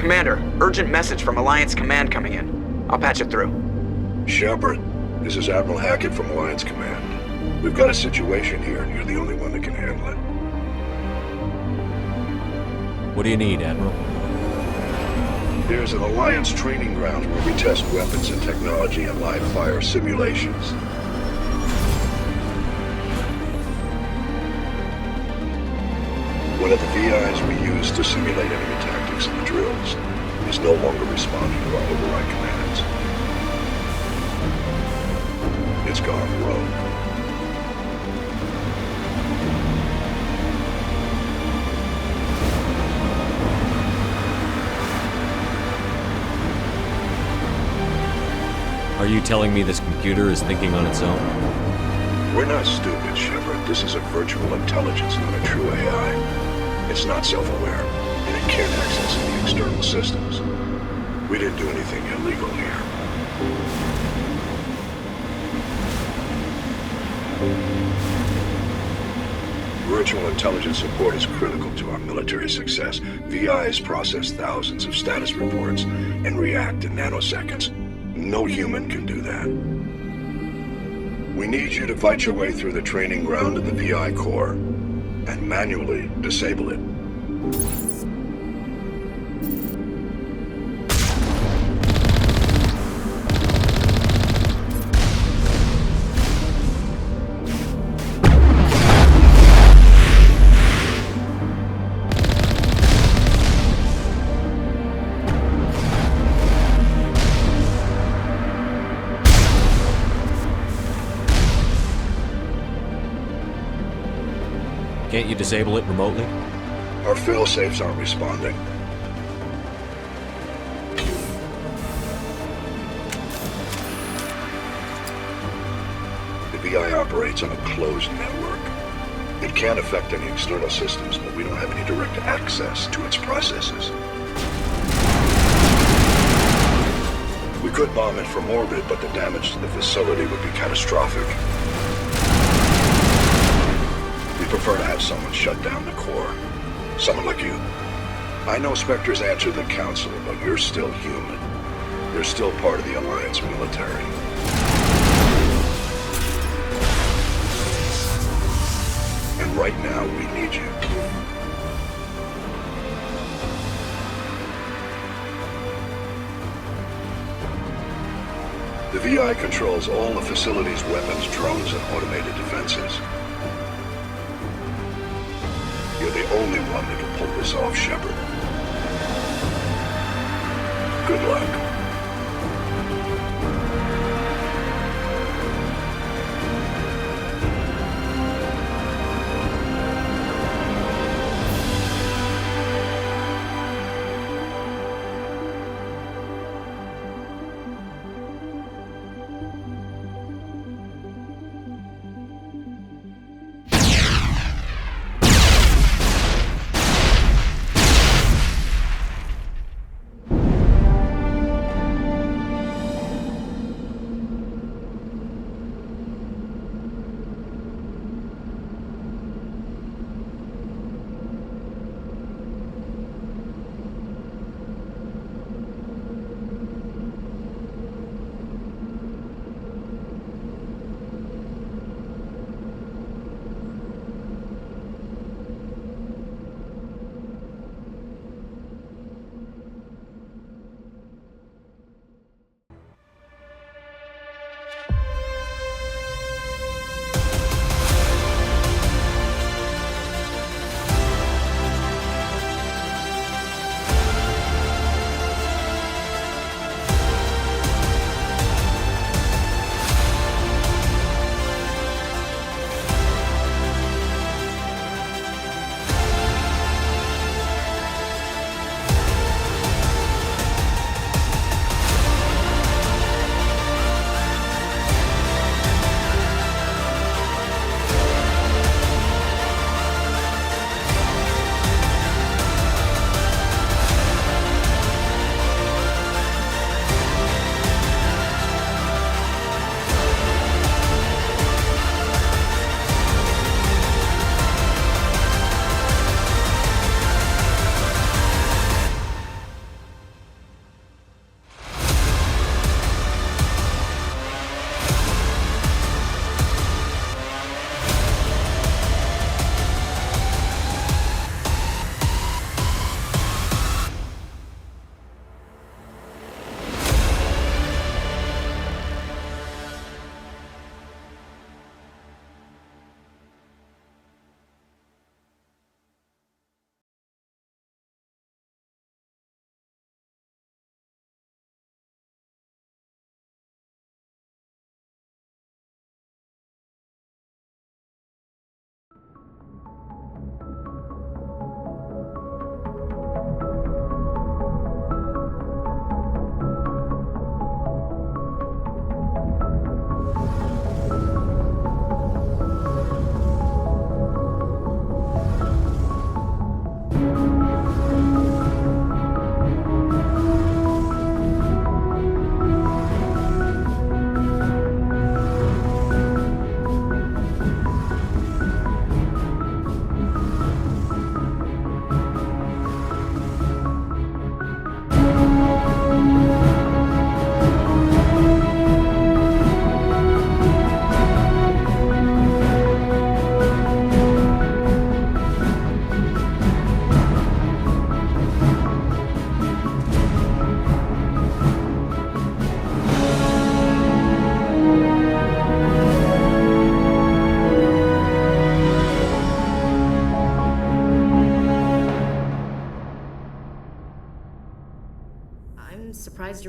Commander, urgent message from Alliance Command coming in. I'll patch it through. Shepard, this is Admiral Hackett from Alliance Command. We've got a situation here, and you're the only one that can handle it. What do you need, Admiral? There's an Alliance training ground where we test weapons and technology in live-fire simulations. One of the VIs we use to simulate enemy tactics in the drills is no longer responding to our override commands. It's gone rogue. Are you telling me this computer is thinking on its own? We're not stupid, Shepard. This is a virtual intelligence, not a true AI. It's not self-aware, and it can't access any external systems. We didn't do anything illegal here. Virtual intelligence support is critical to our military success. VIs process thousands of status reports and react in nanoseconds. No human can do that. We need you to fight your way through the training ground of the VI core and manually disable it. Can't you disable it remotely? Our fail-safes aren't responding. The VI operates on a closed network. It can't affect any external systems, but we don't have any direct access to its processes. We could bomb it from orbit, but the damage to the facility would be catastrophic. We prefer to have someone shut down the core. Someone like you. I know Spectres answer the Council, but you're still human. You're still part of the Alliance military. And right now, we need you. The VI controls all the facility's weapons, drones, and automated defenses. You're the only one that can pull this off, Shepard. Good luck.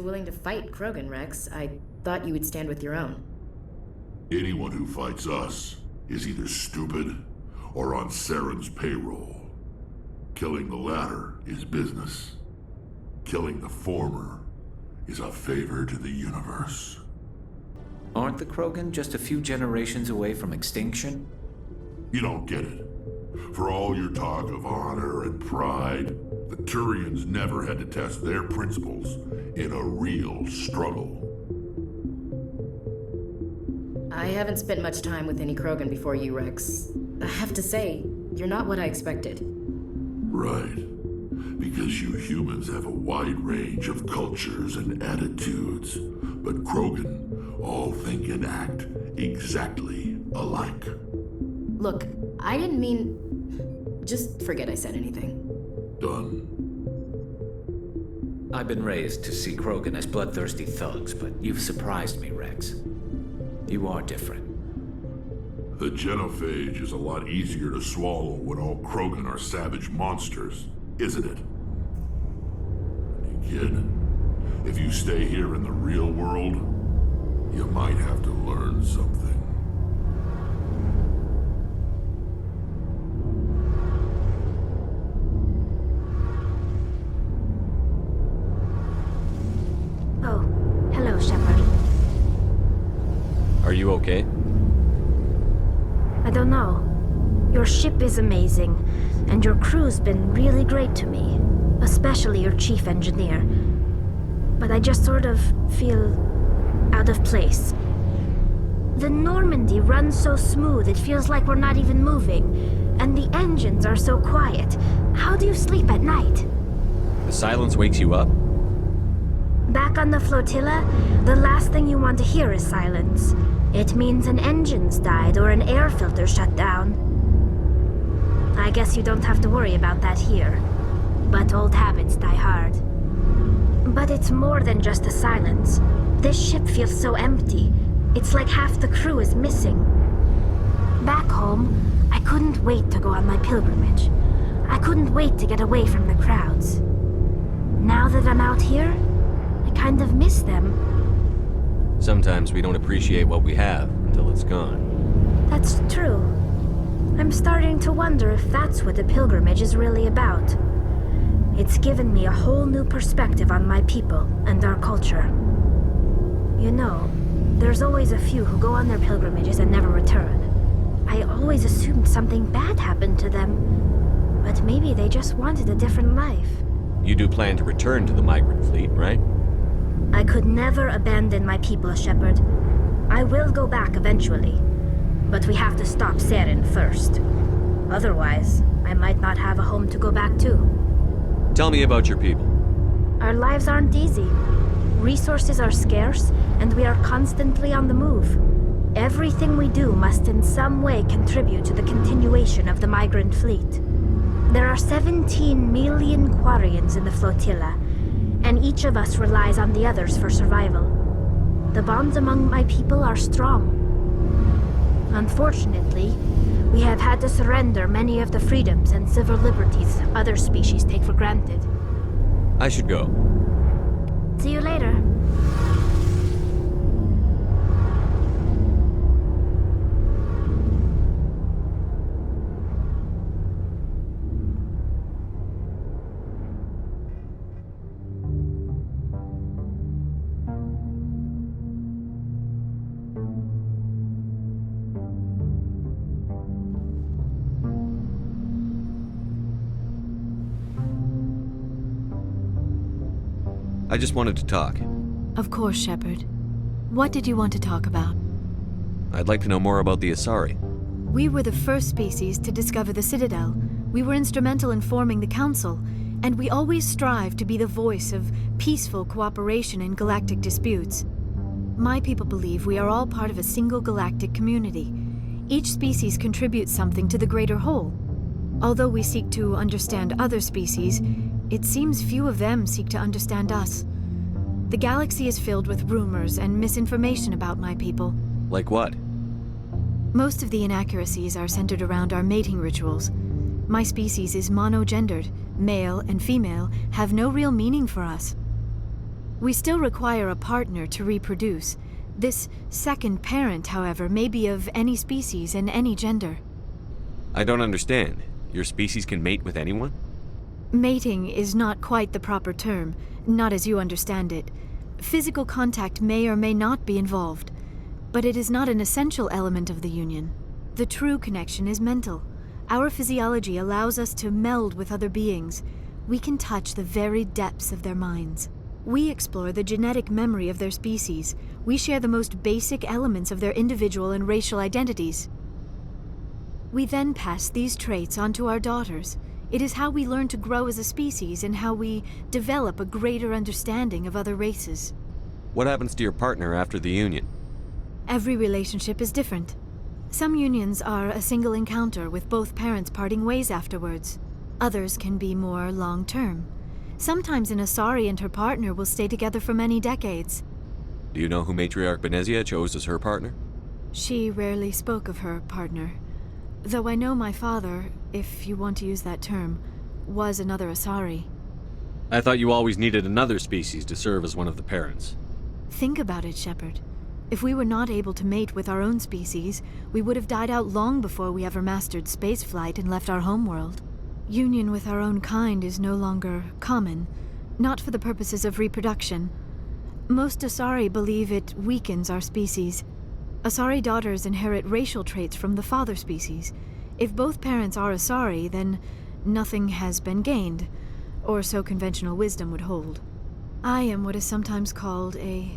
so willing to fight Krogan, Rex. I thought you would stand with your own. Anyone who fights us is either stupid or on Saren's payroll. Killing the latter is business. Killing the former is a favor to the universe. Aren't the Krogan just a few generations away from extinction? You don't get it. For all your talk of honor and pride, the Turians never had to test their principles in a real struggle. I haven't spent much time with any Krogan before you, Rex. I have to say, you're not what I expected. Right. Because you humans have a wide range of cultures and attitudes, but Krogan all think and act exactly alike. Look, I didn't mean... Just forget I said anything. Done. I've been raised to see Krogan as bloodthirsty thugs, but you've surprised me, Rex. You are different. The genophage is a lot easier to swallow when all Krogan are savage monsters, isn't it? Hey, kid, if you stay here in the real world, you might have to learn something. Oh, hello, Shepard. Are you okay? I don't know. Your ship is amazing, and your crew's been really great to me, especially your chief engineer. But I just sort of feel out of place. The Normandy runs so smooth it feels like we're not even moving, and the engines are so quiet. How do you sleep at night? The silence wakes you up? Back on the flotilla, the last thing you want to hear is silence. It means an engine's died or an air filter shut down. I guess you don't have to worry about that here. But old habits die hard. But it's more than just the silence. This ship feels so empty. It's like half the crew is missing. Back home, I couldn't wait to go on my pilgrimage. I couldn't wait to get away from the crowds. Now that I'm out here, I kind of miss them. Sometimes we don't appreciate what we have until it's gone. That's true. I'm starting to wonder if that's what the pilgrimage is really about. It's given me a whole new perspective on my people and our culture. You know, there's always a few who go on their pilgrimages and never return. I always assumed something bad happened to them, but maybe they just wanted a different life. You do plan to return to the migrant fleet, right? I could never abandon my people, Shepard. I will go back eventually, but we have to stop Saren first. Otherwise, I might not have a home to go back to. Tell me about your people. Our lives aren't easy. Resources are scarce, and we are constantly on the move. Everything we do must in some way contribute to the continuation of the migrant fleet. There are 17 million Quarians in the flotilla, and each of us relies on the others for survival. The bonds among my people are strong. Unfortunately, we have had to surrender many of the freedoms and civil liberties other species take for granted. I should go. See you later. I just wanted to talk. Of course, Shepard. What did you want to talk about? I'd like to know more about the Asari. We were the first species to discover the Citadel. We were instrumental in forming the Council, and we always strive to be the voice of peaceful cooperation in galactic disputes. My people believe we are all part of a single galactic community. Each species contributes something to the greater whole. Although we seek to understand other species, it seems few of them seek to understand us. The galaxy is filled with rumors and misinformation about my people. Like what? Most of the inaccuracies are centered around our mating rituals. My species is monogendered. Male and female have no real meaning for us. We still require a partner to reproduce. This second parent, however, may be of any species and any gender. I don't understand. Your species can mate with anyone? Mating is not quite the proper term, not as you understand it. Physical contact may or may not be involved, but it is not an essential element of the union. The true connection is mental. Our physiology allows us to meld with other beings. We can touch the very depths of their minds. We explore the genetic memory of their species. We share the most basic elements of their individual and racial identities. We then pass these traits on to our daughters. It is how we learn to grow as a species and how we develop a greater understanding of other races. What happens to your partner after the union? Every relationship is different. Some unions are a single encounter with both parents parting ways afterwards. Others can be more long-term. Sometimes an Asari and her partner will stay together for many decades. Do you know who Matriarch Benezia chose as her partner? She rarely spoke of her partner. Though I know my father, if you want to use that term, was another Asari. I thought you always needed another species to serve as one of the parents. Think about it, Shepard. If we were not able to mate with our own species, we would have died out long before we ever mastered spaceflight and left our homeworld. Union with our own kind is no longer common, not for the purposes of reproduction. Most Asari believe it weakens our species. Asari daughters inherit racial traits from the father species. If both parents are Asari, then nothing has been gained, or so conventional wisdom would hold. I am what is sometimes called a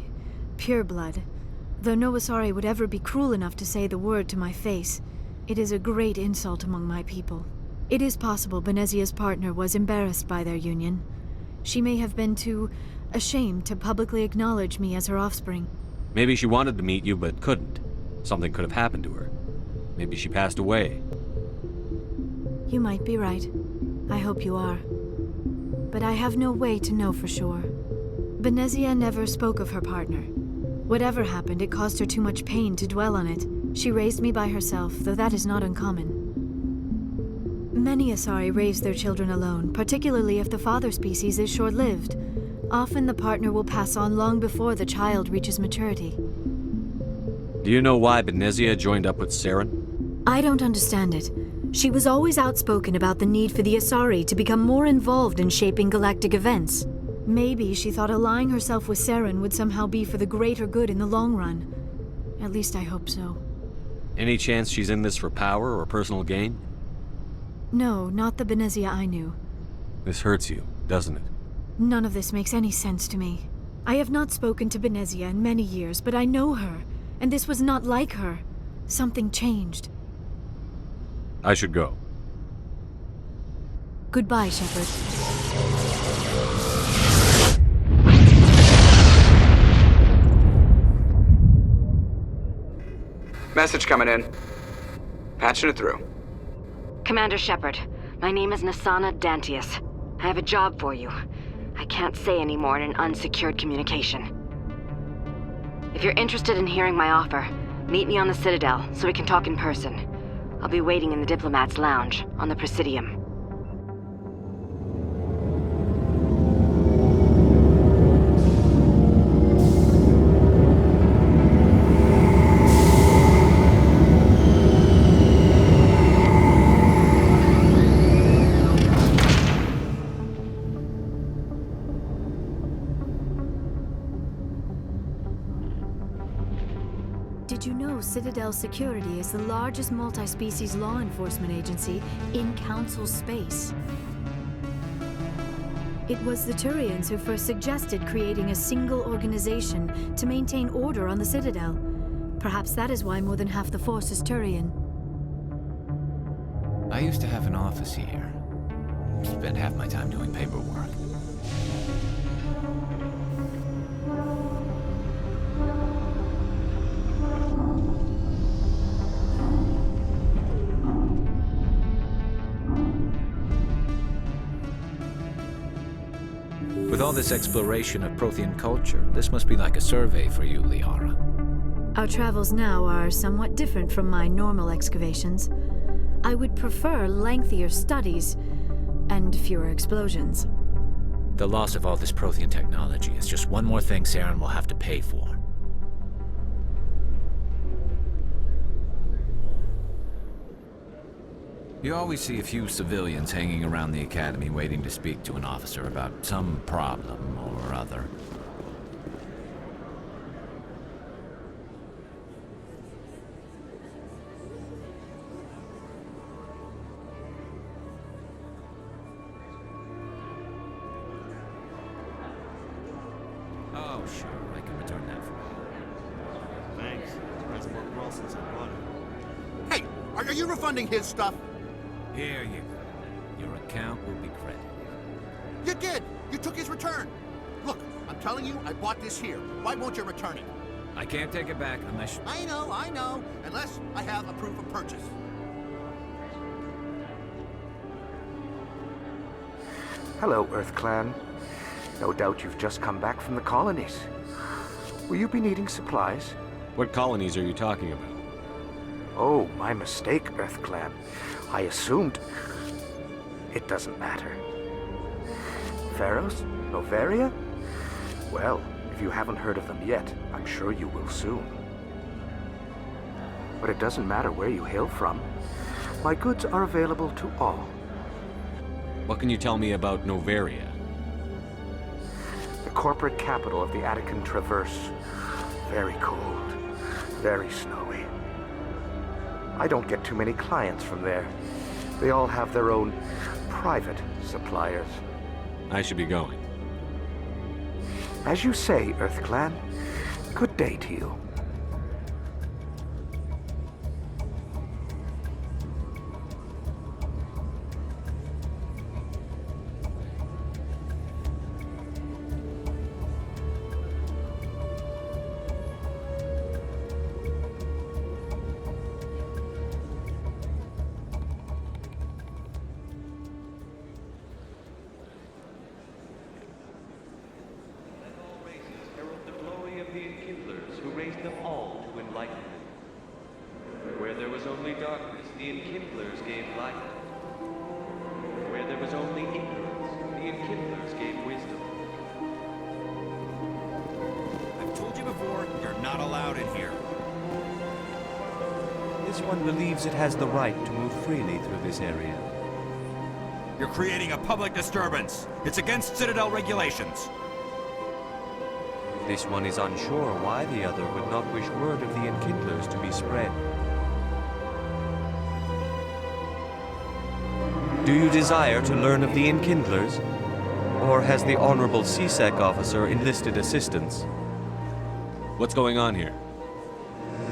pureblood. Though no Asari would ever be cruel enough to say the word to my face, it is a great insult among my people. It is possible Benezia's partner was embarrassed by their union. She may have been too ashamed to publicly acknowledge me as her offspring. Maybe she wanted to meet you but couldn't. Something could have happened to her. Maybe she passed away. You might be right. I hope you are. But I have no way to know for sure. Benezia never spoke of her partner. Whatever happened, it caused her too much pain to dwell on it. She raised me by herself, though that is not uncommon. Many Asari raise their children alone, particularly if the father species is short-lived. Often the partner will pass on long before the child reaches maturity. Do you know why Benezia joined up with Saren? I don't understand it. She was always outspoken about the need for the Asari to become more involved in shaping galactic events. Maybe she thought allying herself with Saren would somehow be for the greater good in the long run. At least I hope so. Any chance she's in this for power or personal gain? No, not the Benezia I knew. This hurts you, doesn't it? None of this makes any sense to me. I have not spoken to Benezia in many years, but I know her, and this was not like her. Something changed. I should go. Goodbye, Shepard. Message coming in. Patching it through. Commander Shepard, my name is Nasana Dantius. I have a job for you. I can't say any more in an unsecured communication. If you're interested in hearing my offer, meet me on the Citadel so we can talk in person. I'll be waiting in the Diplomat's Lounge on the Presidium. Did you know Citadel Security is the largest multi-species law enforcement agency in Council space? It was the Turians who first suggested creating a single organization to maintain order on the Citadel. Perhaps that is why more than half the force is Turian. I used to have an office here. Spent half my time doing paperwork. With all this exploration of Prothean culture, this must be like a survey for you, Liara. Our travels now are somewhat different from my normal excavations. I would prefer lengthier studies and fewer explosions. The loss of all this Prothean technology is just one more thing Saren will have to pay for. You always see a few civilians hanging around the academy waiting to speak to an officer about some problem or other. Oh, sure, I can return that for you. Thanks. That's more well since I bought it. Hey, are you refunding his stuff? Here you go. Your account will be credited. You did! You took his return! Look, I'm telling you, I bought this here. Why won't you return it? I can't take it back unless... I know. Unless I have a proof of purchase. Hello, Earth Clan. No doubt you've just come back from the colonies. Will you be needing supplies? What colonies are you talking about? Oh, my mistake, Earth Clan. I assumed... It doesn't matter. Pharaohs? Noveria? Well, if you haven't heard of them yet, I'm sure you will soon. But it doesn't matter where you hail from. My goods are available to all. What can you tell me about Noveria? The corporate capital of the Attican Traverse. Very cold. Very snowy. I don't get too many clients from there. They all have their own private suppliers. I should be going. As you say, Earth Clan. Good day to you. Believes it has the right to move freely through this area. You're creating a public disturbance. It's against Citadel regulations. This one is unsure why the other would not wish word of the Enkindlers to be spread. Do you desire to learn of the Enkindlers? Or has the Honorable CSEC officer enlisted assistance? What's going on here?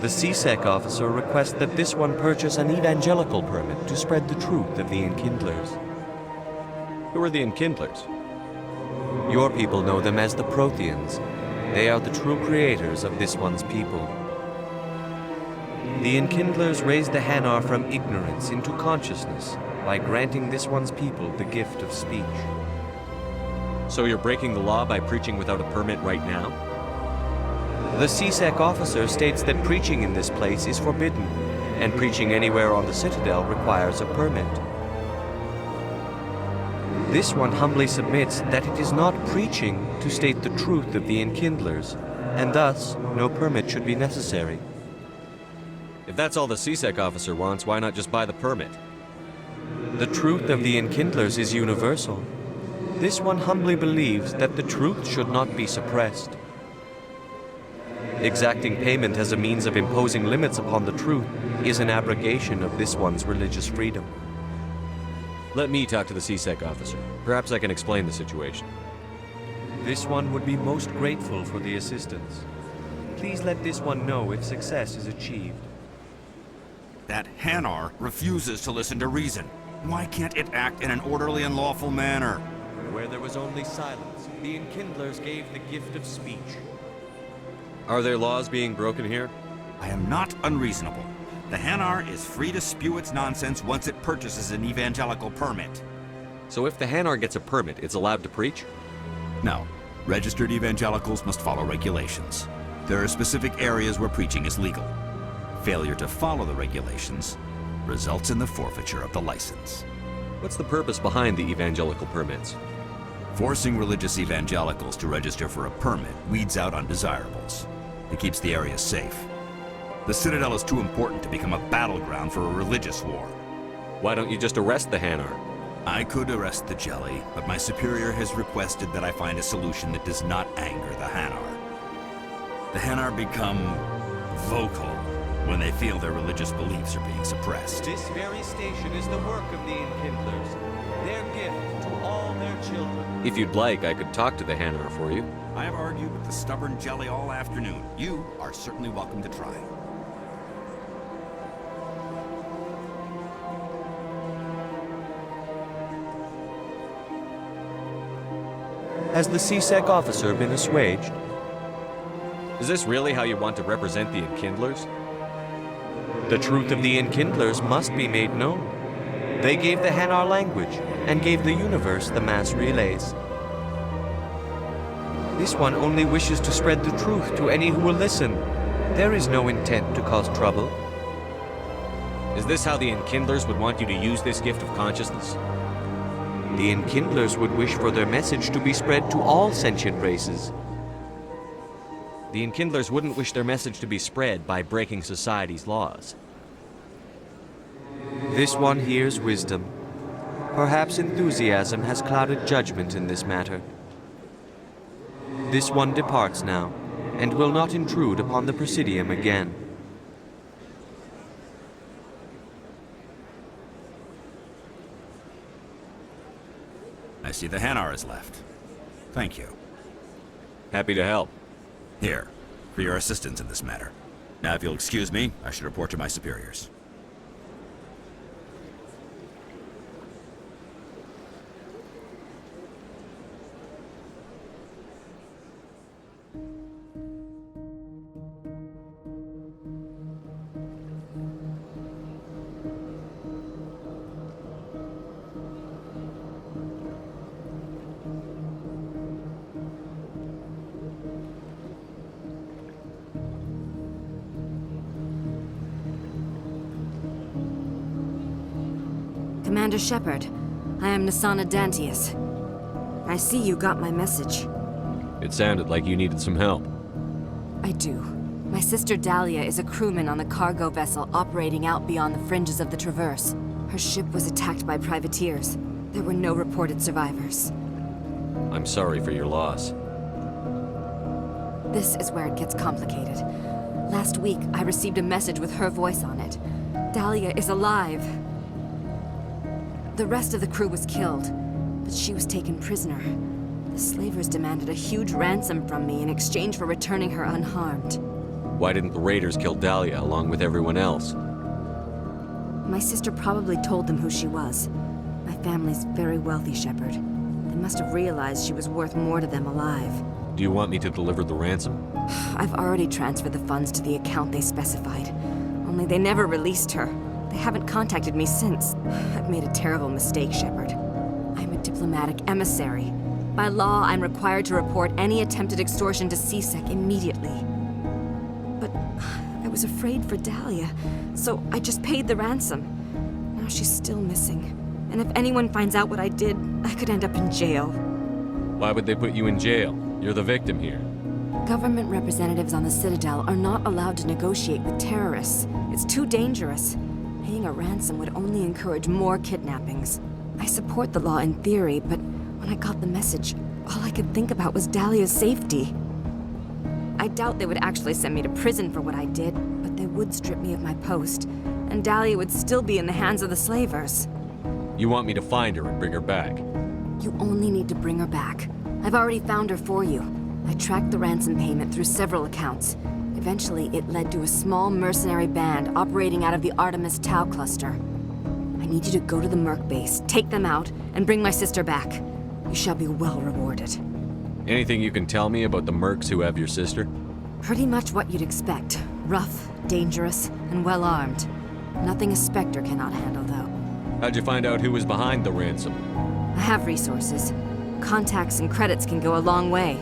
The CSEC officer requests that this one purchase an evangelical permit to spread the truth of the Enkindlers. Who are the Enkindlers? Your people know them as the Protheans. They are the true creators of this one's people. The Enkindlers raised the Hanar from ignorance into consciousness by granting this one's people the gift of speech. So you're breaking the law by preaching without a permit right now? The CSEC officer states that preaching in this place is forbidden, and preaching anywhere on the Citadel requires a permit. This one humbly submits that it is not preaching to state the truth of the Enkindlers, and thus no permit should be necessary. If that's all the CSEC officer wants, why not just buy the permit? The truth of the Enkindlers is universal. This one humbly believes that the truth should not be suppressed. Exacting payment as a means of imposing limits upon the truth is an abrogation of this one's religious freedom. Let me talk to the CSEC officer. Perhaps I can explain the situation. This one would be most grateful for the assistance. Please let this one know if success is achieved. That Hanar refuses to listen to reason. Why can't it act in an orderly and lawful manner? Where there was only silence, the Enkindlers gave the gift of speech. Are there laws being broken here? I am not unreasonable. The Hanar is free to spew its nonsense once it purchases an evangelical permit. So if the Hanar gets a permit, it's allowed to preach? No. Registered evangelicals must follow regulations. There are specific areas where preaching is legal. Failure to follow the regulations results in the forfeiture of the license. What's the purpose behind the evangelical permits? Forcing religious evangelicals to register for a permit weeds out undesirables. It keeps the area safe. The Citadel is too important to become a battleground for a religious war. Why don't you just arrest the Hanar? I could arrest the Jelly, but my superior has requested that I find a solution that does not anger the Hanar. The Hanar become vocal when they feel their religious beliefs are being suppressed. This very station is the work of the Enkindlers, their gift to all their children. If you'd like, I could talk to the Hanar for you. I have argued with the stubborn Jelly all afternoon. You are certainly welcome to try. Has the CSEC officer been assuaged? Is this really how you want to represent the Enkindlers? The truth of the Enkindlers must be made known. They gave the Hanar language and gave the universe the mass relays. This one only wishes to spread the truth to any who will listen. There is no intent to cause trouble. Is this how the Enkindlers would want you to use this gift of consciousness? The Enkindlers would wish for their message to be spread to all sentient races. The Enkindlers wouldn't wish their message to be spread by breaking society's laws. This one hears wisdom. Perhaps enthusiasm has clouded judgment in this matter. This one departs now, and will not intrude upon the Presidium again. I see the Hanar is left. Thank you. Happy to help. Here, for your assistance in this matter. Now, if you'll excuse me, I should report to my superiors. Commander Shepard, I am Nasana Dantius. I see you got my message. It sounded like you needed some help. I do. My sister Dahlia is a crewman on the cargo vessel operating out beyond the fringes of the Traverse. Her ship was attacked by privateers. There were no reported survivors. I'm sorry for your loss. This is where it gets complicated. Last week, I received a message with her voice on it. Dahlia is alive. The rest of the crew was killed, but she was taken prisoner. The slavers demanded a huge ransom from me in exchange for returning her unharmed. Why didn't the raiders kill Dahlia along with everyone else? My sister probably told them who she was. My family's very wealthy, Shepard. They must have realized she was worth more to them alive. Do you want me to deliver the ransom? I've already transferred the funds to the account they specified. Only they never released her. They haven't contacted me since. I've made a terrible mistake, Shepard. I'm a diplomatic emissary. By law, I'm required to report any attempted extortion to CSEC immediately. But I was afraid for Dahlia, so I just paid the ransom. Now she's still missing. And if anyone finds out what I did, I could end up in jail. Why would they put you in jail? You're the victim here. Government representatives on the Citadel are not allowed to negotiate with terrorists. It's too dangerous. Paying a ransom would only encourage more kidnappings. I support the law in theory, but when I got the message, all I could think about was Dahlia's safety. I doubt they would actually send me to prison for what I did, but they would strip me of my post, and Dahlia would still be in the hands of the slavers. You want me to find her and bring her back? You only need to bring her back. I've already found her for you. I tracked the ransom payment through several accounts. Eventually, it led to a small mercenary band operating out of the Artemis Tau cluster. I need you to go to the Merc base, take them out, and bring my sister back. You shall be well rewarded. Anything you can tell me about the mercs who have your sister? Pretty much what you'd expect. Rough, dangerous, and well-armed. Nothing a Spectre cannot handle, though. How'd you find out who was behind the ransom? I have resources. Contacts and credits can go a long way,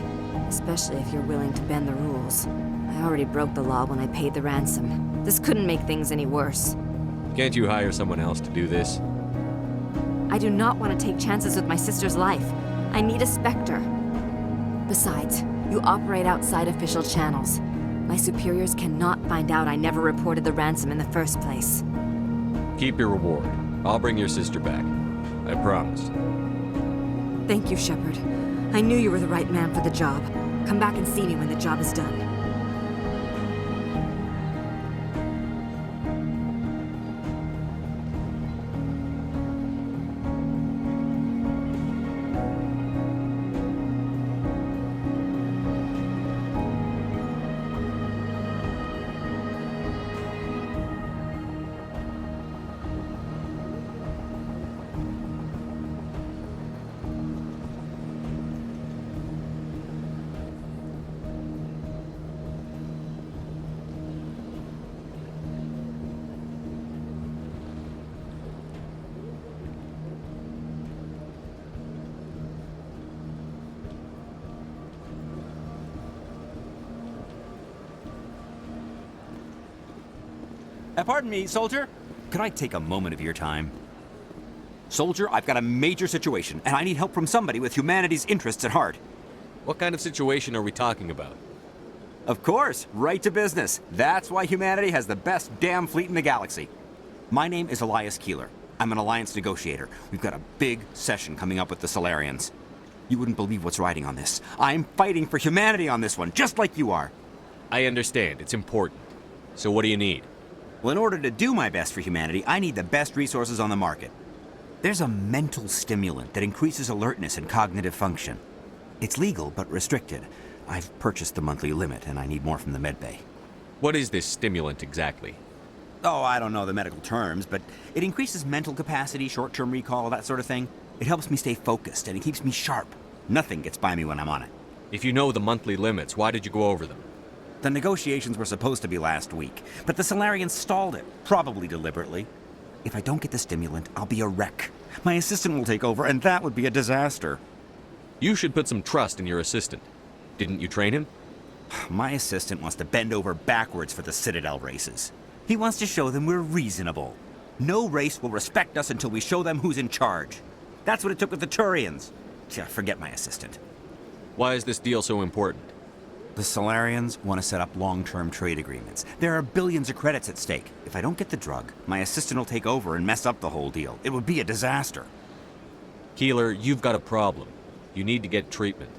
especially if you're willing to bend the rules. I already broke the law when I paid the ransom. This couldn't make things any worse. Can't you hire someone else to do this? I do not want to take chances with my sister's life. I need a Spectre. Besides, you operate outside official channels. My superiors cannot find out I never reported the ransom in the first place. Keep your reward. I'll bring your sister back. I promise. Thank you, Shepard. I knew you were the right man for the job. Come back and see me when the job is done. Pardon me, soldier. Could I take a moment of your time? Soldier, I've got a major situation, and I need help from somebody with humanity's interests at heart. What kind of situation are we talking about? Of course, right to business. That's why humanity has the best damn fleet in the galaxy. My name is Elias Keeler. I'm an alliance negotiator. We've got a big session coming up with the Solarians. You wouldn't believe what's riding on this. I'm fighting for humanity on this one, just like you are. I understand. It's important. So what do you need? Well, in order to do my best for humanity, I need the best resources on the market. There's a mental stimulant that increases alertness and cognitive function. It's legal, but restricted. I've purchased the monthly limit, and I need more from the medbay. What is this stimulant exactly? Oh, I don't know the medical terms, but it increases mental capacity, short-term recall, that sort of thing. It helps me stay focused, and it keeps me sharp. Nothing gets by me when I'm on it. If you know the monthly limits, why did you go over them? The negotiations were supposed to be last week, but the Solarians stalled it, probably deliberately. If I don't get the stimulant, I'll be a wreck. My assistant will take over, and that would be a disaster. You should put some trust in your assistant. Didn't you train him? My assistant wants to bend over backwards for the Citadel races. He wants to show them we're reasonable. No race will respect us until we show them who's in charge. That's what it took with the Turians. Forget my assistant. Why is this deal so important? The Solarians want to set up long-term trade agreements. There are billions of credits at stake. If I don't get the drug, my assistant will take over and mess up the whole deal. It would be a disaster. Keeler, you've got a problem. You need to get treatment.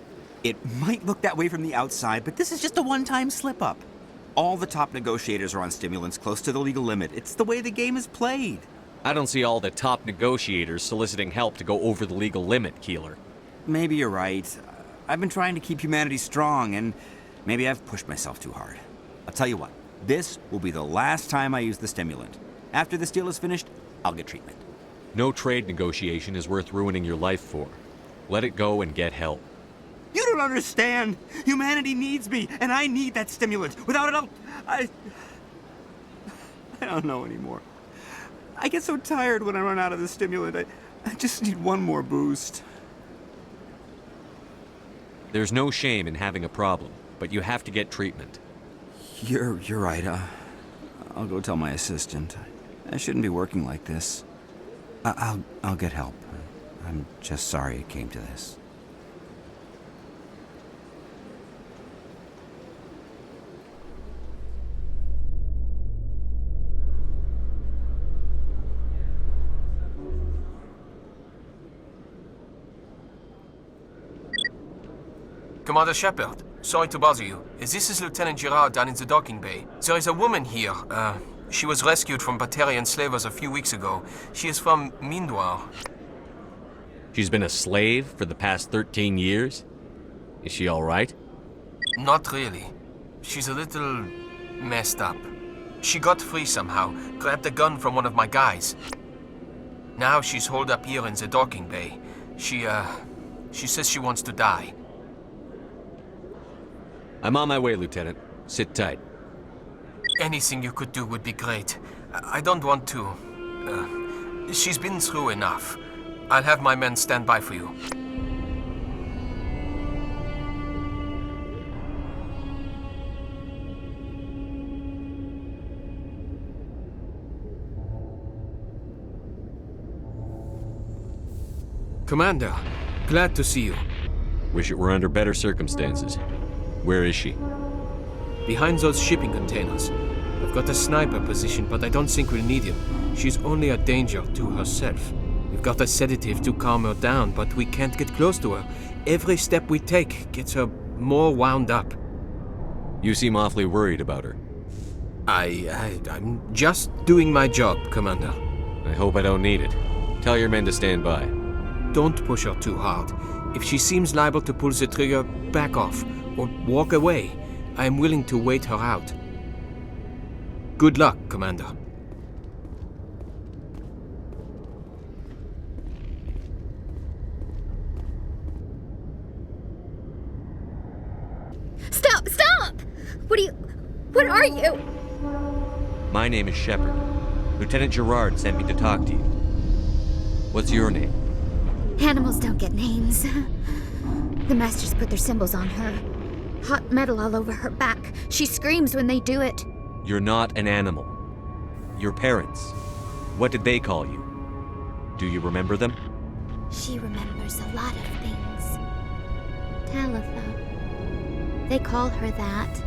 It might look that way from the outside, but this is just a one-time slip-up. All the top negotiators are on stimulants close to the legal limit. It's the way the game is played. I don't see all the top negotiators soliciting help to go over the legal limit, Keeler. Maybe you're right. I've been trying to keep humanity strong, and maybe I've pushed myself too hard. I'll tell you what, this will be the last time I use the stimulant. After this deal is finished, I'll get treatment. No trade negotiation is worth ruining your life for. Let it go and get help. You don't understand! Humanity needs me, and I need that stimulant. Without it, I don't know anymore. I get so tired when I run out of the stimulant. I just need one more boost. There's no shame in having a problem, but you have to get treatment. You're right. I'll go tell my assistant. I shouldn't be working like this. I'll get help. I'm just sorry it came to this. Commander Shepard, sorry to bother you. This is Lieutenant Girard down in the docking bay. There is a woman here. She was rescued from Batarian slavers a few weeks ago. She is from Mindoir. She's been a slave for the past 13 years? Is she all right? Not really. She's a little messed up. She got free somehow, grabbed a gun from one of my guys. Now she's holed up here in the docking bay. She says she wants to die. I'm on my way, Lieutenant. Sit tight. Anything you could do would be great. I don't want to. She's been through enough. I'll have my men stand by for you. Commander, Glad to see you. Wish it were under better circumstances. Where is she? Behind those shipping containers. I've got a sniper position, but I don't think we'll need him. She's only a danger to herself. We've got a sedative to calm her down, but we can't get close to her. Every step we take gets her more wound up. You seem awfully worried about her. I'm just doing my job, Commander. I hope I don't need it. Tell your men to stand by. Don't push her too hard. If she seems liable to pull the trigger, back off, or walk away. I am willing to wait her out. Good luck, Commander. Stop! Stop! What are you? My name is Shepard. Lieutenant Gerard sent me to talk to you. What's your name? Animals don't get names. The Masters put their symbols on her. Hot metal all over her back. She screams when they do it. You're not an animal. Your parents. What did they call you? Do you remember them? She remembers a lot of things. Talitha. They call her that.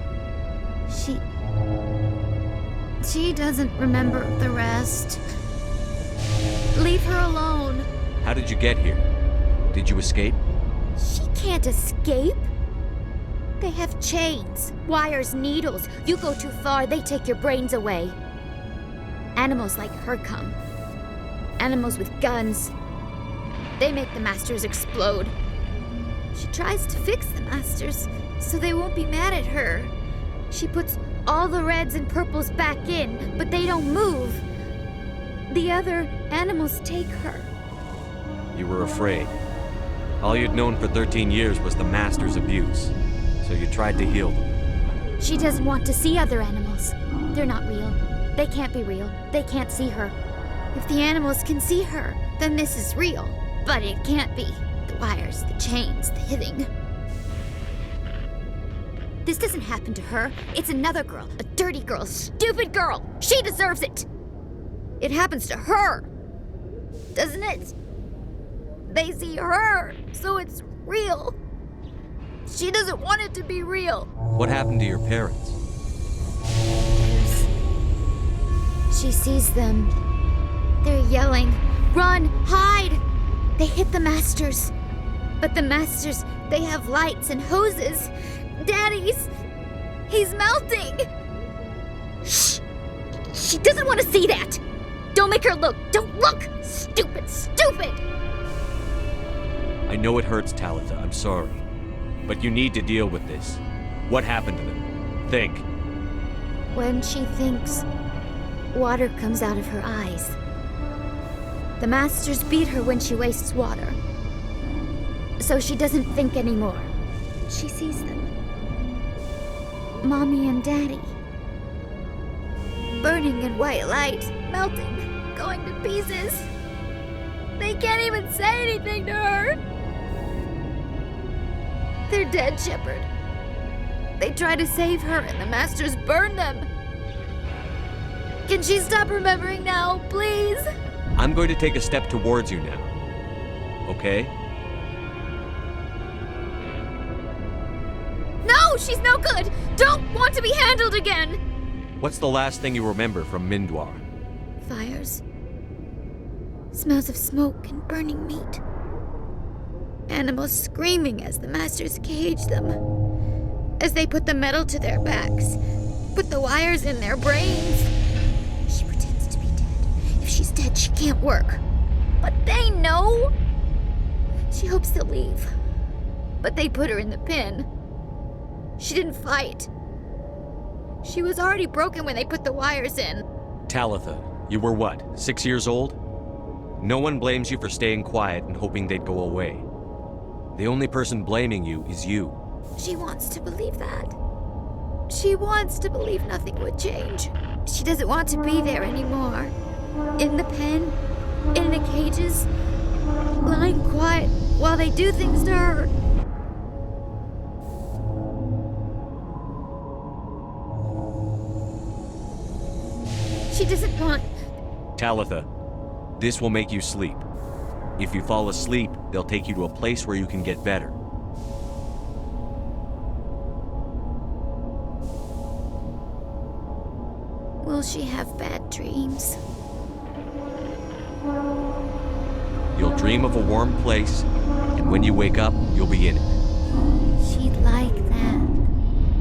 She doesn't remember the rest. Leave her alone. How did you get here? Did you escape? She can't escape. They have chains, wires, needles. You go too far, they take your brains away. Animals like her come. Animals with guns. They make the Masters explode. She tries to fix the Masters so they won't be mad at her. She puts all the reds and purples back in, but they don't move. The other animals take her. You were afraid. All you'd known for 13 years was the Master's abuse, so you tried to heal them. She doesn't want to see other animals. They're not real. They can't be real. They can't see her. If the animals can see her, then this is real. But it can't be. The wires, the chains, the hitting. This doesn't happen to her. It's another girl. A dirty girl. A stupid girl. She deserves it. It happens to her. Doesn't it? They see her, so it's real. She doesn't want it to be real. What happened to your parents? She sees them. They're yelling, "Run! Hide!" They hit the Masters. But the Masters, they have lights and hoses. Daddy's... he's melting! Shh! She doesn't want to see that! Don't make her look! Don't look! Stupid, stupid! I know it hurts, Talitha. I'm sorry. But you need to deal with this. What happened to them? Think. When she thinks, water comes out of her eyes. The Masters beat her when she wastes water. So she doesn't think anymore. She sees them. Mommy and Daddy. Burning in white light, melting, going to pieces. They can't even say anything to her. They're dead, Shepard. They try to save her and the Masters burn them. Can she stop remembering now, please? I'm going to take a step towards you now. Okay? No, she's no good! Don't want to be handled again! What's the last thing you remember from Mindwar? Fires. Smells of smoke and burning meat. Animals screaming as the Masters cage them. As they put the metal to their backs. Put the wires in their brains. She pretends to be dead. If she's dead, she can't work. But they know! She hopes they'll leave. But they put her in the pen. She didn't fight. She was already broken when they put the wires in. Talitha, you were what, 6 years old? No one blames you for staying quiet and hoping they'd go away. The only person blaming you is you. She wants to believe that. She wants to believe nothing would change. She doesn't want to be there anymore. In the pen, in the cages, lying quiet while they do things to her. She doesn't want... Talitha, this will make you sleep. If you fall asleep, they'll take you to a place where you can get better. Will she have bad dreams? You'll dream of a warm place, and when you wake up, you'll be in it. She'd like that.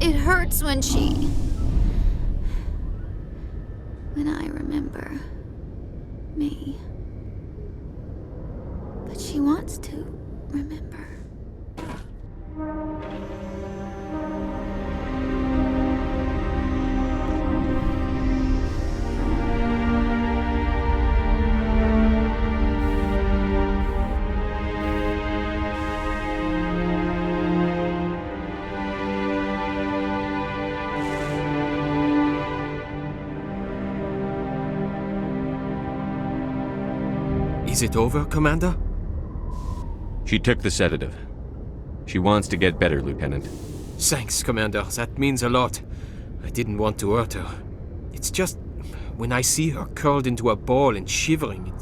It hurts when I remember me. But she wants to remember. Is it over, Commander? She took the sedative. She wants to get better, Lieutenant. Thanks, Commander. That means a lot. I didn't want to hurt her. It's just, when I see her curled into a ball and shivering,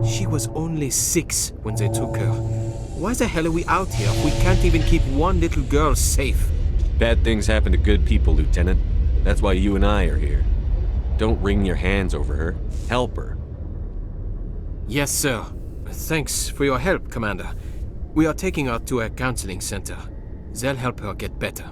she was only 6 when they took her. Why the hell are we out here if we can't even keep one little girl safe? Bad things happen to good people, Lieutenant. That's why you and I are here. Don't wring your hands over her. Help her. Yes, sir. Thanks for your help, Commander. We are taking her to a counseling center. They'll help her get better.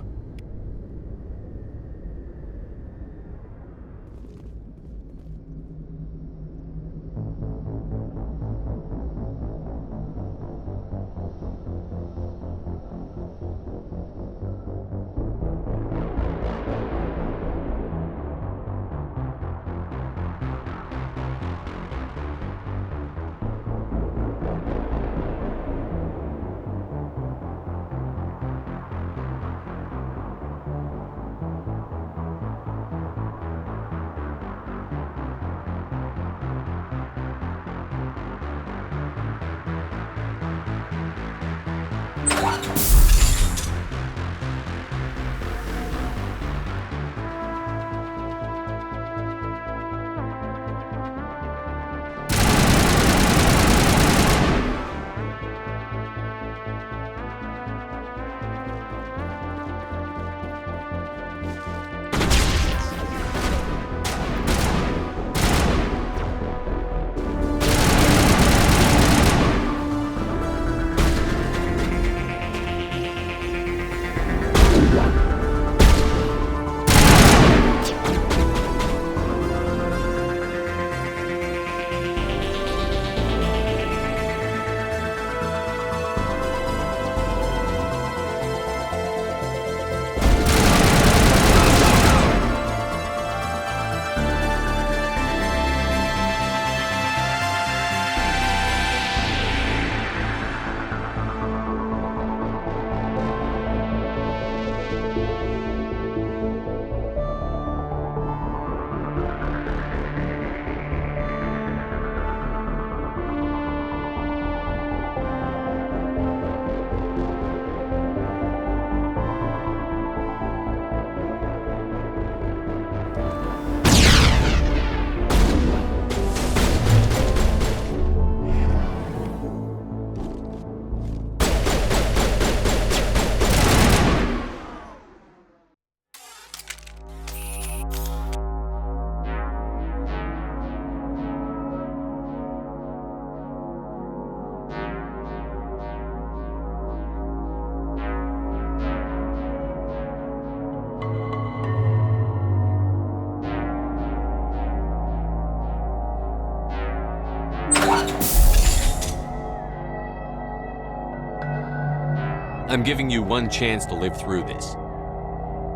I'm giving you one chance to live through this.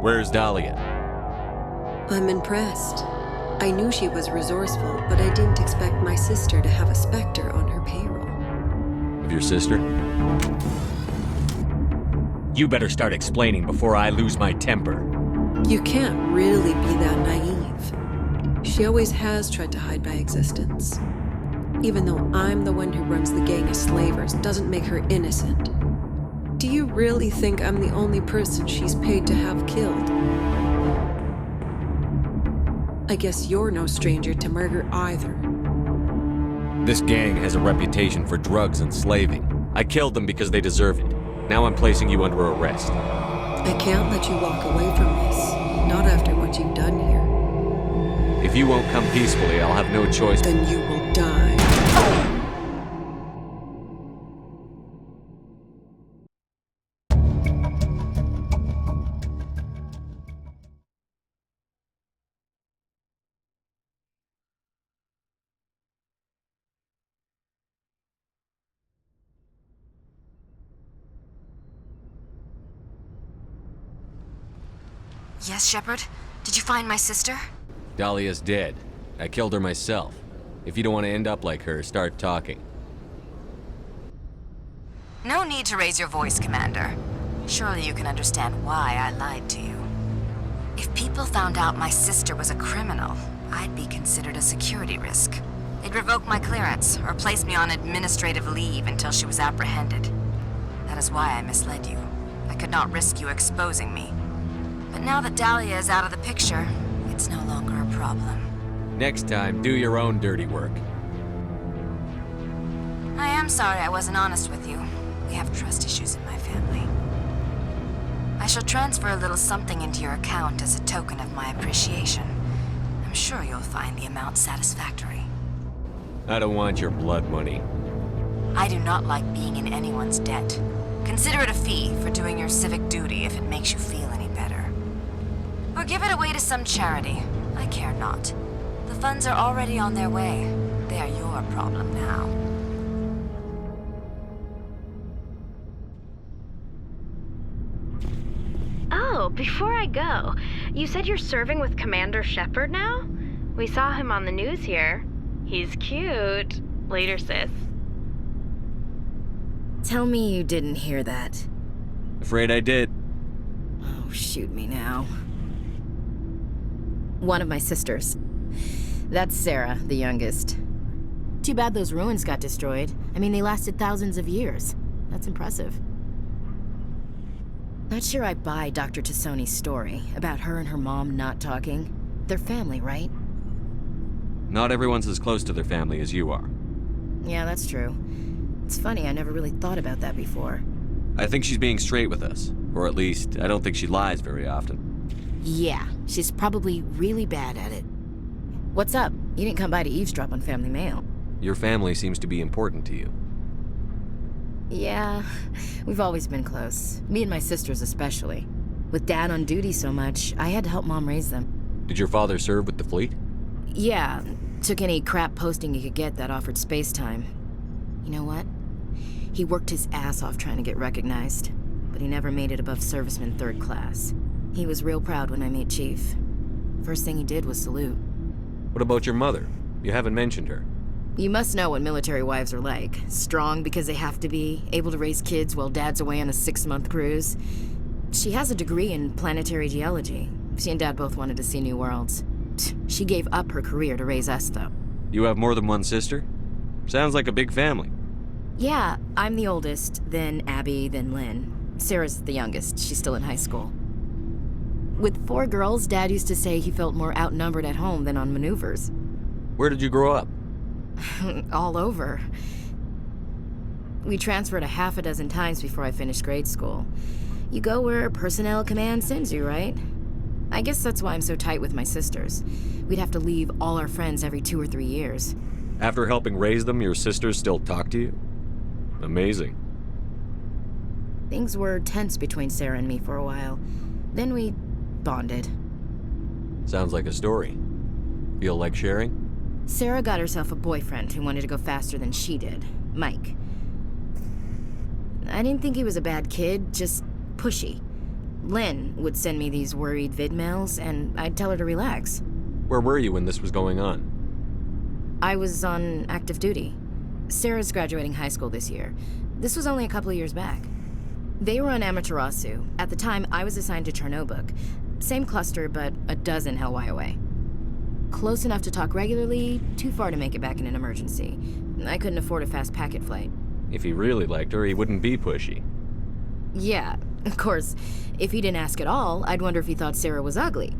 Where's Dahlia? I'm impressed. I knew she was resourceful, but I didn't expect my sister to have a Spectre on her payroll. Of your sister? You better start explaining before I lose my temper. You can't really be that naive. She always has tried to hide my existence. Even though I'm the one who runs the gang of slavers doesn't make her innocent. Do you really think I'm the only person she's paid to have killed? I guess you're no stranger to murder either. This gang has a reputation for drugs and slaving. I killed them because they deserve it. Now I'm placing you under arrest. I can't let you walk away from this. Not after what you've done here. If you won't come peacefully, I'll have no choice. Then you will die. Yes, Shepard? Did you find my sister? Dahlia's dead. I killed her myself. If you don't want to end up like her, start talking. No need to raise your voice, Commander. Surely you can understand why I lied to you. If people found out my sister was a criminal, I'd be considered a security risk. They'd revoke my clearance or place me on administrative leave until she was apprehended. That is why I misled you. I could not risk you exposing me. But now that Dahlia is out of the picture, it's no longer a problem. Next time, do your own dirty work. I am sorry I wasn't honest with you. We have trust issues in my family. I shall transfer a little something into your account as a token of my appreciation. I'm sure you'll find the amount satisfactory. I don't want your blood money. I do not like being in anyone's debt. Consider it a fee for doing your civic duty if it makes you feel any better. Or give it away to some charity. I care not. The funds are already on their way. They are your problem now. Oh, before I go, you said you're serving with Commander Shepard now? We saw him on the news here. He's cute. Later, sis. Tell me you didn't hear that. Afraid I did. Oh, shoot me now. One of my sisters. That's Sarah, the youngest. Too bad those ruins got destroyed. I mean, they lasted thousands of years. That's impressive. Not sure I buy Dr. Tassoni's story about her and her mom not talking. They're family, right? Not everyone's as close to their family as you are. Yeah, that's true. It's funny, I never really thought about that before. I think she's being straight with us. Or at least, I don't think she lies very often. Yeah, she's probably really bad at it. What's up? You didn't come by to eavesdrop on family mail. Your family seems to be important to you. Yeah, we've always been close. Me and my sisters especially. With Dad on duty so much, I had to help Mom raise them. Did your father serve with the fleet? Yeah, took any crap posting he could get that offered space time. You know what? He worked his ass off trying to get recognized, but he never made it above serviceman 3rd class. He was real proud when I made Chief. First thing he did was salute. What about your mother? You haven't mentioned her. You must know what military wives are like. Strong because they have to be, able to raise kids while Dad's away on a 6-month cruise. She has a degree in planetary geology. She and Dad both wanted to see new worlds. She gave up her career to raise us, though. You have more than one sister? Sounds like a big family. Yeah, I'm the oldest, then Abby, then Lynn. Sarah's the youngest. She's still in high school. With 4 girls, Dad used to say he felt more outnumbered at home than on maneuvers. Where did you grow up? All over. We transferred a half a dozen times before I finished grade school. You go where personnel command sends you, right? I guess that's why I'm so tight with my sisters. We'd have to leave all our friends every 2 or 3 years. After helping raise them, your sisters still talk to you? Amazing. Things were tense between Sarah and me for a while. Then we bonded. Sounds like a story. Feel like sharing? Sarah got herself a boyfriend who wanted to go faster than she did, Mike. I didn't think he was a bad kid, just pushy. Lynn would send me these worried vidmails, and I'd tell her to relax. Where were you when this was going on? I was on active duty. Sarah's graduating high school this year. This was only a couple of years back. They were on Amaterasu. At the time, I was assigned to Chernobog. Same cluster, but a dozen Hellwire away. Close enough to talk regularly, too far to make it back in an emergency. I couldn't afford a fast packet flight. If he really liked her, he wouldn't be pushy. Yeah, of course. If he didn't ask at all, I'd wonder if he thought Sarah was ugly.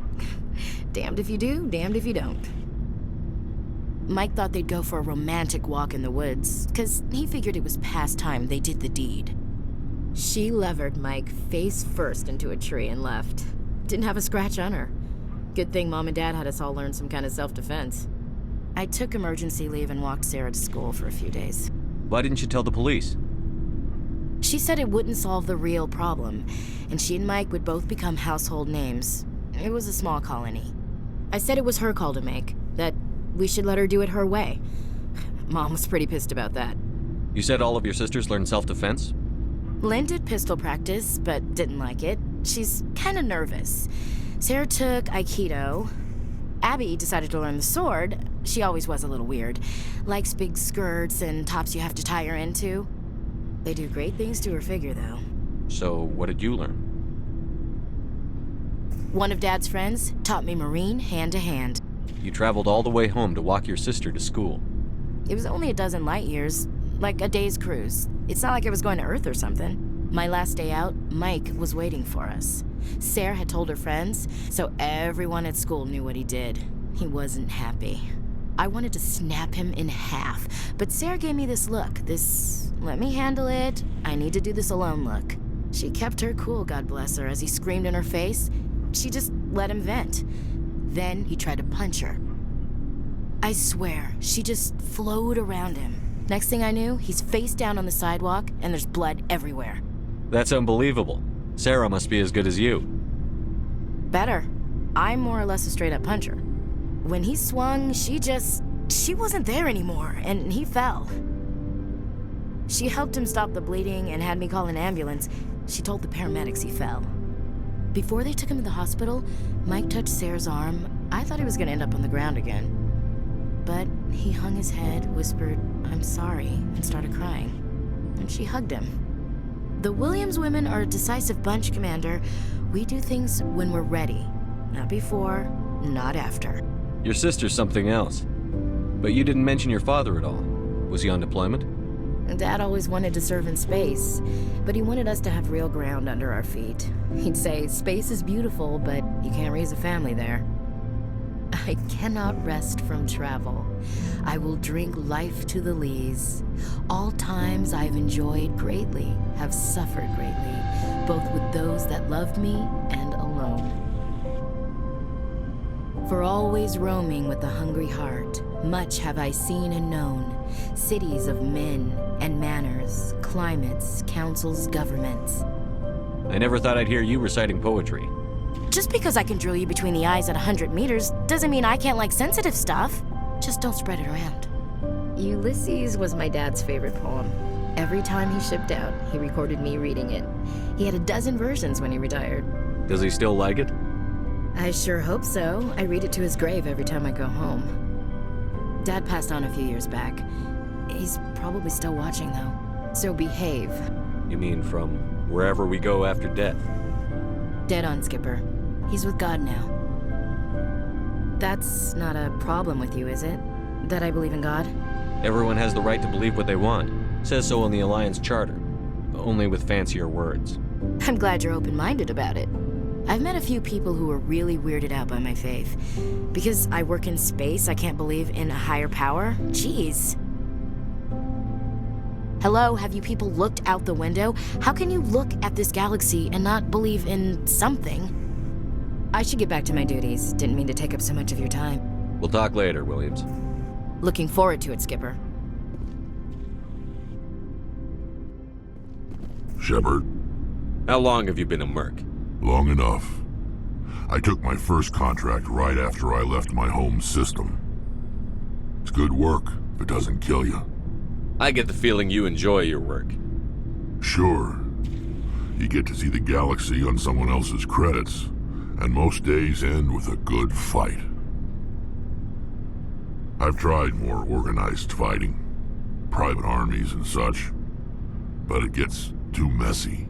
Damned if you do, damned if you don't. Mike thought they'd go for a romantic walk in the woods, because he figured it was past time they did the deed. She levered Mike face first into a tree and left. Didn't have a scratch on her. Good thing Mom and Dad had us all learn some kind of self-defense. I took emergency leave and walked Sarah to school for a few days. Why didn't you tell the police? She said it wouldn't solve the real problem, and she and Mike would both become household names. It was a small colony. I said it was her call to make, that we should let her do it her way. Mom was pretty pissed about that. You said all of your sisters learned self-defense? Lynn did pistol practice, but didn't like it. She's kind of nervous. Sarah took Aikido. Abby decided to learn the sword. She always was a little weird. Likes big skirts and tops you have to tie her into. They do great things to her figure, though. So, what did you learn? One of Dad's friends taught me Marine hand to hand. You traveled all the way home to walk your sister to school. It was only a dozen light years, like a day's cruise. It's not like I was going to Earth or something. My last day out, Mike was waiting for us. Sarah had told her friends, so everyone at school knew what he did. He wasn't happy. I wanted to snap him in half, but Sarah gave me this look, this let me handle it, I need to do this alone look. She kept her cool, God bless her, as he screamed in her face. She just let him vent. Then he tried to punch her. I swear, she just flowed around him. Next thing I knew, he's face down on the sidewalk, and there's blood everywhere. That's unbelievable. Sarah must be as good as you. Better. I'm more or less a straight-up puncher. When he swung, she wasn't there anymore, and he fell. She helped him stop the bleeding and had me call an ambulance. She told the paramedics he fell. Before they took him to the hospital, Mike touched Sarah's arm. I thought he was gonna end up on the ground again. But he hung his head, whispered, "I'm sorry," and started crying. And she hugged him. The Williams women are a decisive bunch, Commander. We do things when we're ready. Not before, not after. Your sister's something else. But you didn't mention your father at all. Was he on deployment? Dad always wanted to serve in space, but he wanted us to have real ground under our feet. He'd say, space is beautiful, but you can't raise a family there. I cannot rest from travel. I will drink life to the lees. All times I've enjoyed greatly, have suffered greatly, both with those that loved me and alone. For always roaming with a hungry heart, much have I seen and known, cities of men and manners, climates, councils, governments. I never thought I'd hear you reciting poetry. Just because I can drill you between the eyes at 100 meters doesn't mean I can't like sensitive stuff. Just don't spread it around. Ulysses was my dad's favorite poem. Every time he shipped out, he recorded me reading it. He had a dozen versions when he retired. Does he still like it? I sure hope so. I read it to his grave every time I go home. Dad passed on a few years back. He's probably still watching, though. So behave. You mean from wherever we go after death? Dead on, Skipper. He's with God now. That's not a problem with you, is it? That I believe in God? Everyone has the right to believe what they want. Says so in the Alliance Charter. Only with fancier words. I'm glad you're open-minded about it. I've met a few people who are really weirded out by my faith. Because I work in space, I can't believe in a higher power? Jeez. Hello, have you people looked out the window? How can you look at this galaxy and not believe in something? I should get back to my duties. Didn't mean to take up so much of your time. We'll talk later, Williams. Looking forward to it, Skipper. Shepard? How long have you been a merc? Long enough. I took my first contract right after I left my home system. It's good work if it doesn't kill you. I get the feeling you enjoy your work. Sure. You get to see the galaxy on someone else's credits, and most days end with a good fight. I've tried more organized fighting, private armies and such, but it gets too messy.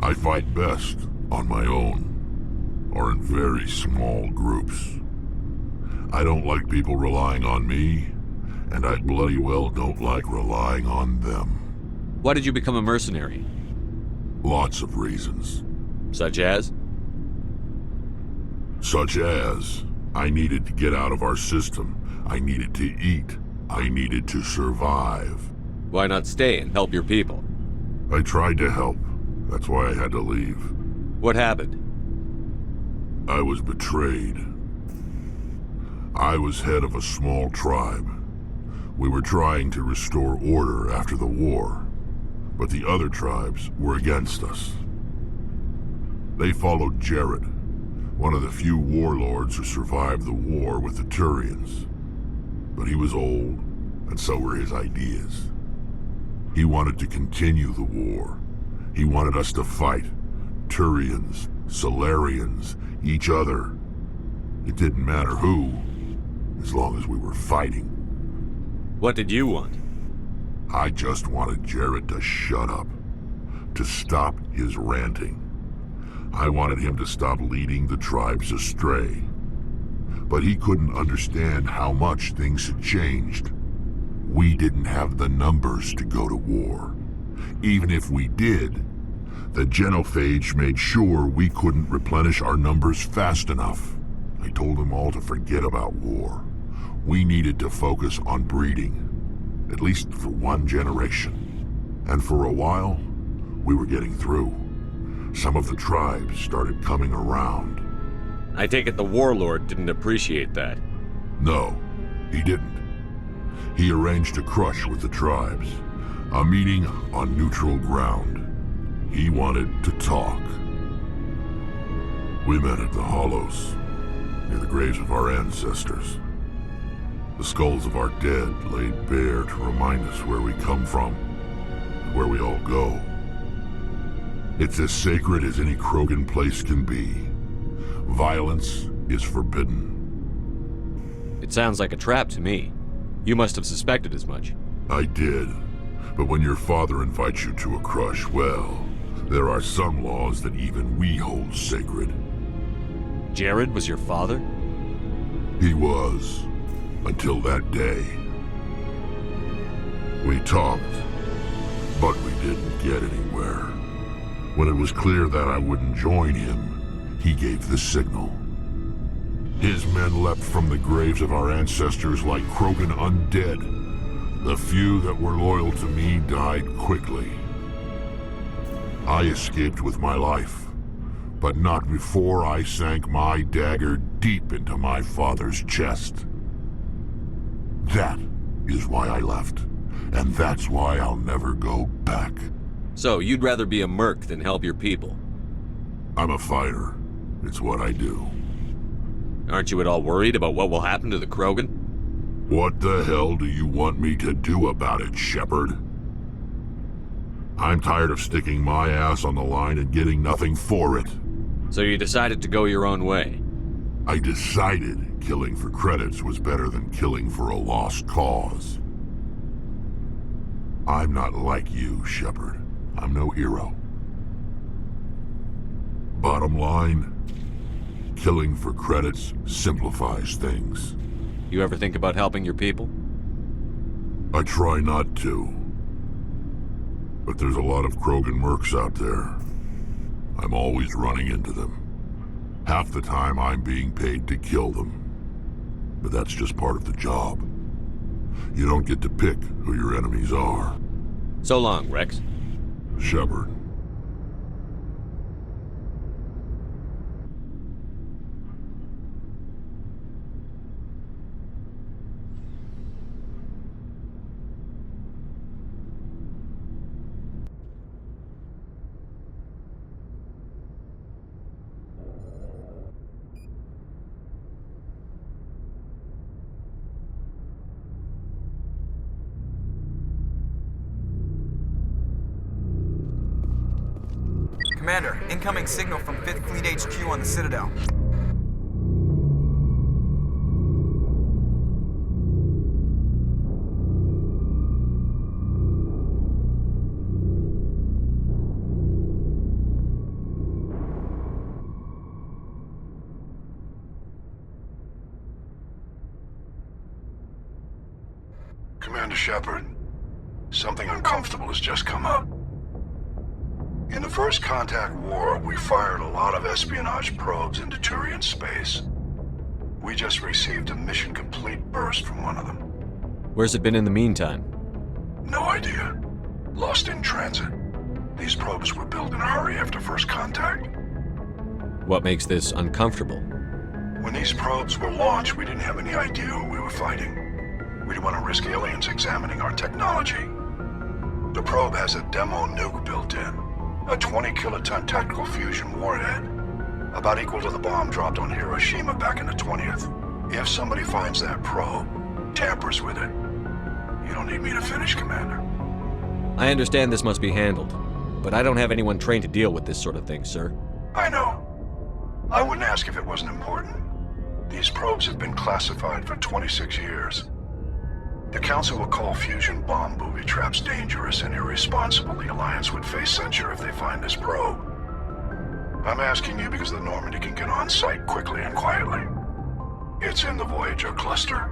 I fight best on my own, or in very small groups. I don't like people relying on me, and I bloody well don't like relying on them. Why did you become a mercenary? Lots of reasons. Such as? Such as, I needed to get out of our system. I needed to eat. I needed to survive. Why not stay and help your people? I tried to help. That's why I had to leave. What happened? I was betrayed. I was head of a small tribe. We were trying to restore order after the war, but the other tribes were against us. They followed Jared, one of the few warlords who survived the war with the Turians. But he was old, and so were his ideas. He wanted to continue the war. He wanted us to fight. Turians, Solarians, each other. It didn't matter who, as long as we were fighting. What did you want? I just wanted Jared to shut up, to stop his ranting. I wanted him to stop leading the tribes astray. But he couldn't understand how much things had changed. We didn't have the numbers to go to war. Even if we did, the genophage made sure we couldn't replenish our numbers fast enough. I told them all to forget about war. We needed to focus on breeding, at least for one generation. And for a while, we were getting through. Some of the tribes started coming around. I take it the warlord didn't appreciate that. No, he didn't. He arranged a crush with the tribes, a meeting on neutral ground. He wanted to talk. We met at the Hollows, near the graves of our ancestors. The skulls of our dead laid bare to remind us where we come from, and where we all go. It's as sacred as any Krogan place can be. Violence is forbidden. It sounds like a trap to me. You must have suspected as much. I did. But when your father invites you to a crush, well, there are some laws that even we hold sacred. Jared was your father? He was. Until that day. We talked, but we didn't get anywhere. When it was clear that I wouldn't join him, he gave the signal. His men leapt from the graves of our ancestors like Krogan undead. The few that were loyal to me died quickly. I escaped with my life, but not before I sank my dagger deep into my father's chest. That is why I left, and that's why I'll never go back. So, you'd rather be a merc than help your people? I'm a fighter. It's what I do. Aren't you at all worried about what will happen to the Krogan? What the hell do you want me to do about it, Shepard? I'm tired of sticking my ass on the line and getting nothing for it. So you decided to go your own way? I decided killing for credits was better than killing for a lost cause. I'm not like you, Shepard. I'm no hero. Bottom line, killing for credits simplifies things. You ever think about helping your people? I try not to. But there's a lot of Krogan mercs out there. I'm always running into them. Half the time I'm being paid to kill them. But that's just part of the job. You don't get to pick who your enemies are. So long, Rex. Shepard. Commander, incoming signal from 5th Fleet HQ on the Citadel. Commander Shepard, something uncomfortable has just come up. In the First Contact War, we fired a lot of espionage probes into Turian space. We just received a mission complete burst from one of them. Where's it been in the meantime? No idea. Lost in transit. These probes were built in a hurry after first contact. What makes this uncomfortable? When these probes were launched, we didn't have any idea who we were fighting. We didn't want to risk aliens examining our technology. The probe has a demo nuke built in. A 20-kiloton tactical fusion warhead. About equal to the bomb dropped on Hiroshima back in the 20th. If somebody finds that probe, tampers with it, you don't need me to finish, Commander. I understand this must be handled, but I don't have anyone trained to deal with this sort of thing, sir. I know. I wouldn't ask if it wasn't important. These probes have been classified for 26 years. The Council will call fusion bomb booby traps dangerous and irresponsible. The Alliance would face censure if they find this probe. I'm asking you because the Normandy can get on site quickly and quietly. It's in the Voyager cluster.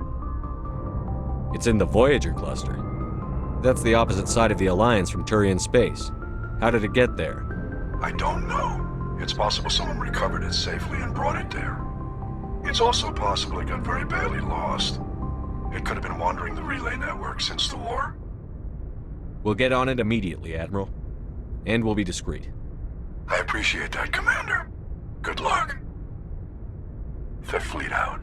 It's in the Voyager cluster? That's the opposite side of the Alliance from Turian space. How did it get there? I don't know. It's possible someone recovered it safely and brought it there. It's also possible it got very badly lost. It could have been wandering the relay network since the war. We'll get on it immediately, Admiral. And we'll be discreet. I appreciate that, Commander. Good luck. Fifth Fleet out.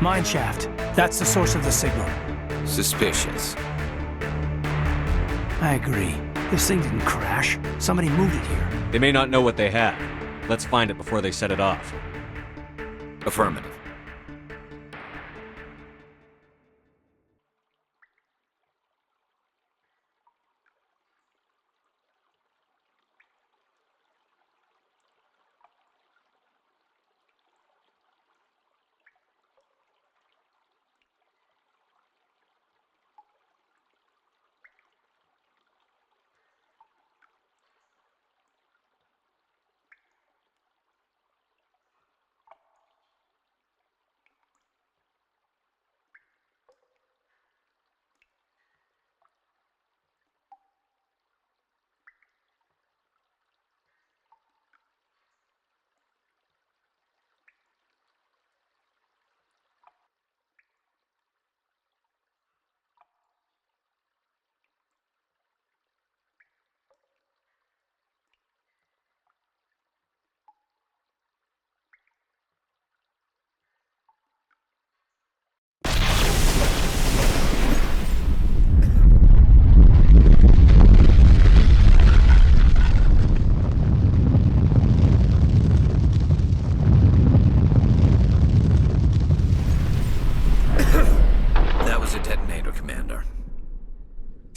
Mineshaft. That's the source of the signal. Suspicious. I agree. This thing didn't crash. Somebody moved it here. They may not know what they have. Let's find it before they set it off. Affirmative.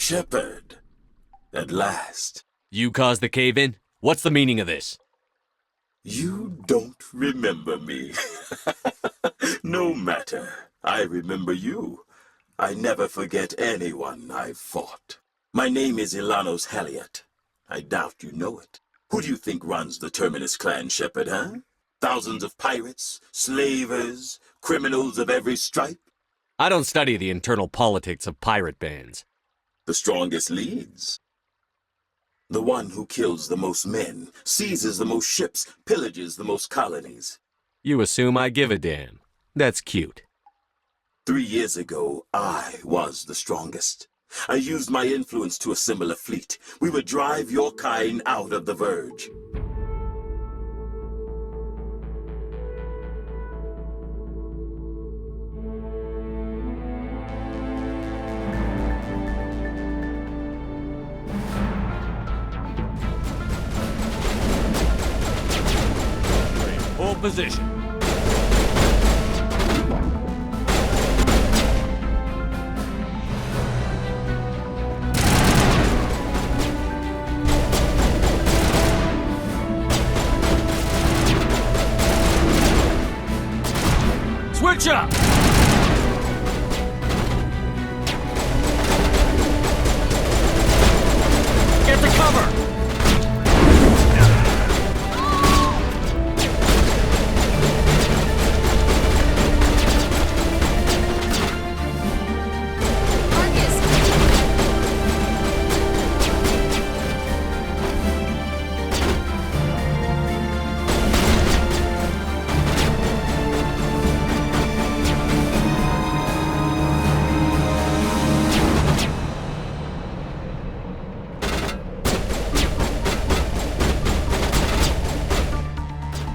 Shepard. At last. You caused the cave-in? What's the meaning of this? You don't remember me. No matter. I remember you. I never forget anyone I've fought. My name is Ilanos Halliot. I doubt you know it. Who do you think runs the Terminus clan, Shepard, huh? Thousands of pirates, slavers, criminals of every stripe? I don't study the internal politics of pirate bands. The strongest leads. The one who kills the most men, seizes the most ships, pillages the most colonies. You assume I give a damn. That's cute. 3 years ago, I was the strongest. I used my influence to assemble a fleet. We would drive your kind out of the Verge. Hold position. Switch up! Get to cover!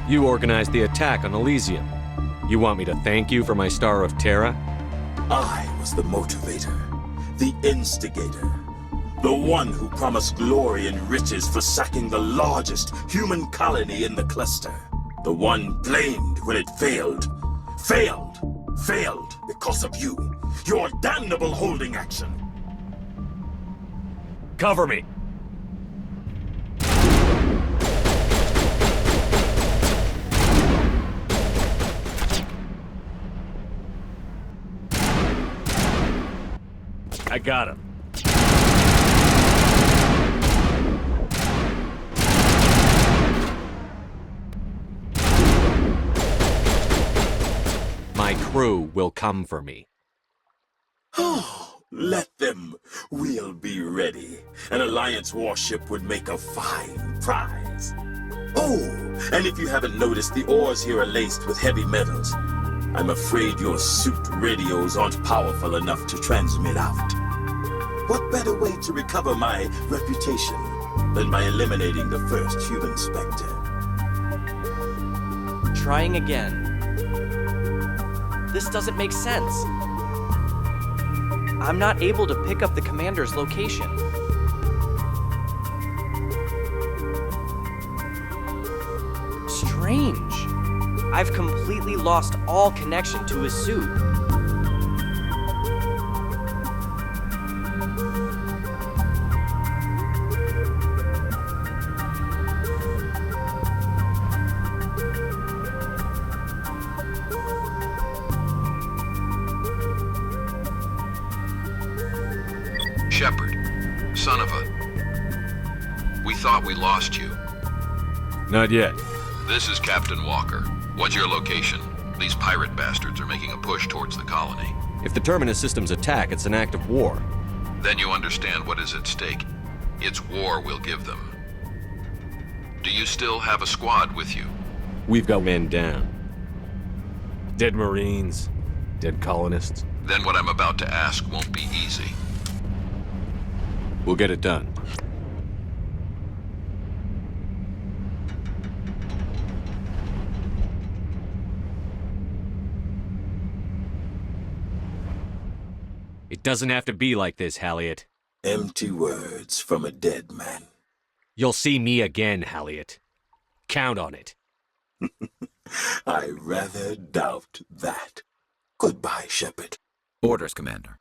You organized the attack on Elysium. You want me to thank you for my Star of Terra? I was the motivator, the instigator, the one who promised glory and riches for sacking the largest human colony in the cluster. The one blamed when it failed. Failed because of you. Your damnable holding action. Cover me! I got him. My crew will come for me. Oh, let them. We'll be ready. An Alliance warship would make a fine prize. Oh, and if you haven't noticed, the ores here are laced with heavy metals. I'm afraid your suit radios aren't powerful enough to transmit out. What better way to recover my reputation than by eliminating the first human Spectre? Trying again. This doesn't make sense. I'm not able to pick up the commander's location. Strange. I've completely lost all connection to his suit. Shepard, son of a... We thought we lost you. Not yet. This is Captain Walker. What's your location? These pirate bastards are making a push towards the colony. If the Terminus systems attack, it's an act of war. Then you understand what is at stake. It's war we'll give them. Do you still have a squad with you? We've got men down. Dead Marines, dead colonists. Then what I'm about to ask won't be easy. We'll get it done. It doesn't have to be like this, Halliot. Empty words from a dead man. You'll see me again, Halliot. Count on it. I rather doubt that. Goodbye, Shepard. Orders, Commander.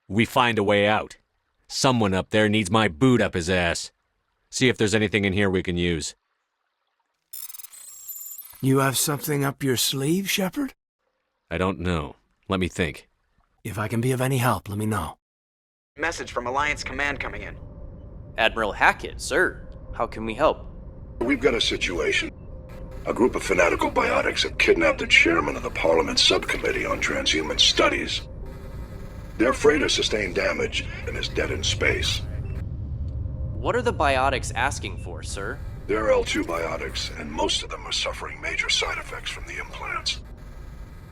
We find a way out. Someone up there needs my boot up his ass. See if there's anything in here we can use. You have something up your sleeve, Shepard? I don't know. Let me think. If I can be of any help, let me know. Message from Alliance Command coming in. Admiral Hackett, sir. How can we help? We've got a situation. A group of fanatical biotics have kidnapped the chairman of the Parliament Subcommittee on Transhuman Studies. Their freighter sustained damage and is dead in space. What are the biotics asking for, sir? They're L2 biotics, and most of them are suffering major side effects from the implants.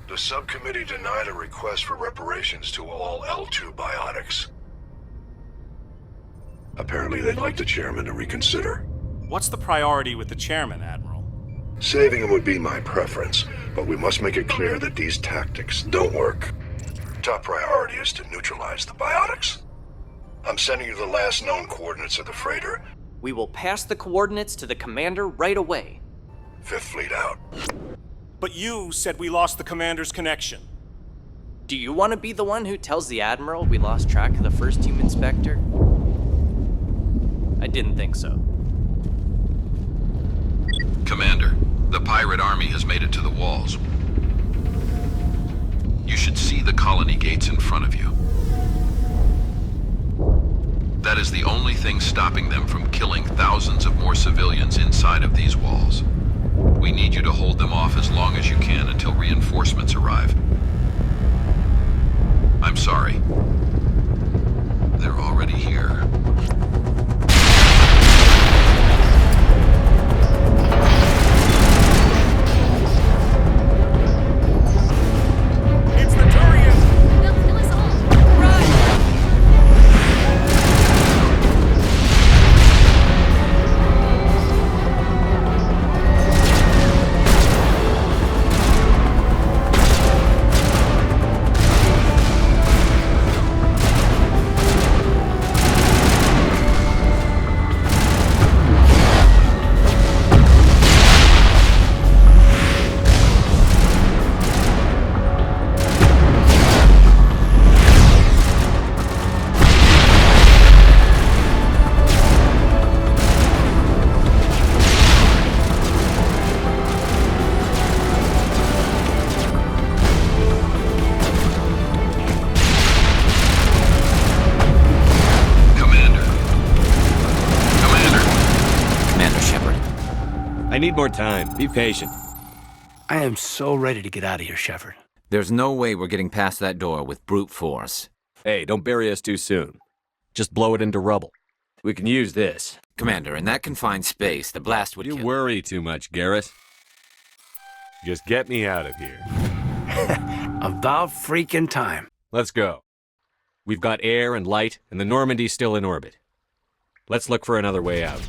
The subcommittee denied a request for reparations to all L2 biotics. Apparently they'd like the chairman to reconsider. What's the priority with the chairman, Admiral? Saving him would be my preference, but we must make it clear that these tactics don't work. Top priority is to neutralize the biotics. I'm sending you the last known coordinates of the freighter. We will pass the coordinates to the commander right away. Fifth Fleet out. But you said we lost the commander's connection. Do you want to be the one who tells the Admiral we lost track of the first team inspector? I didn't think so. Commander, the pirate army has made it to the walls. You should see the colony gates in front of you. That is the only thing stopping them from killing thousands of more civilians inside of these walls. We need you to hold them off as long as you can until reinforcements arrive. I'm sorry. They're already here. I need more time. Be patient. I am so ready to get out of here, Shepard. There's no way we're getting past that door with brute force. Hey, don't bury us too soon. Just blow it into rubble. We can use this. Commander, in that confined space, the blast would You kill... worry too much, Garrett. Just get me out of here. About freaking time. Let's go. We've got air and light, and the Normandy's still in orbit. Let's look for another way out.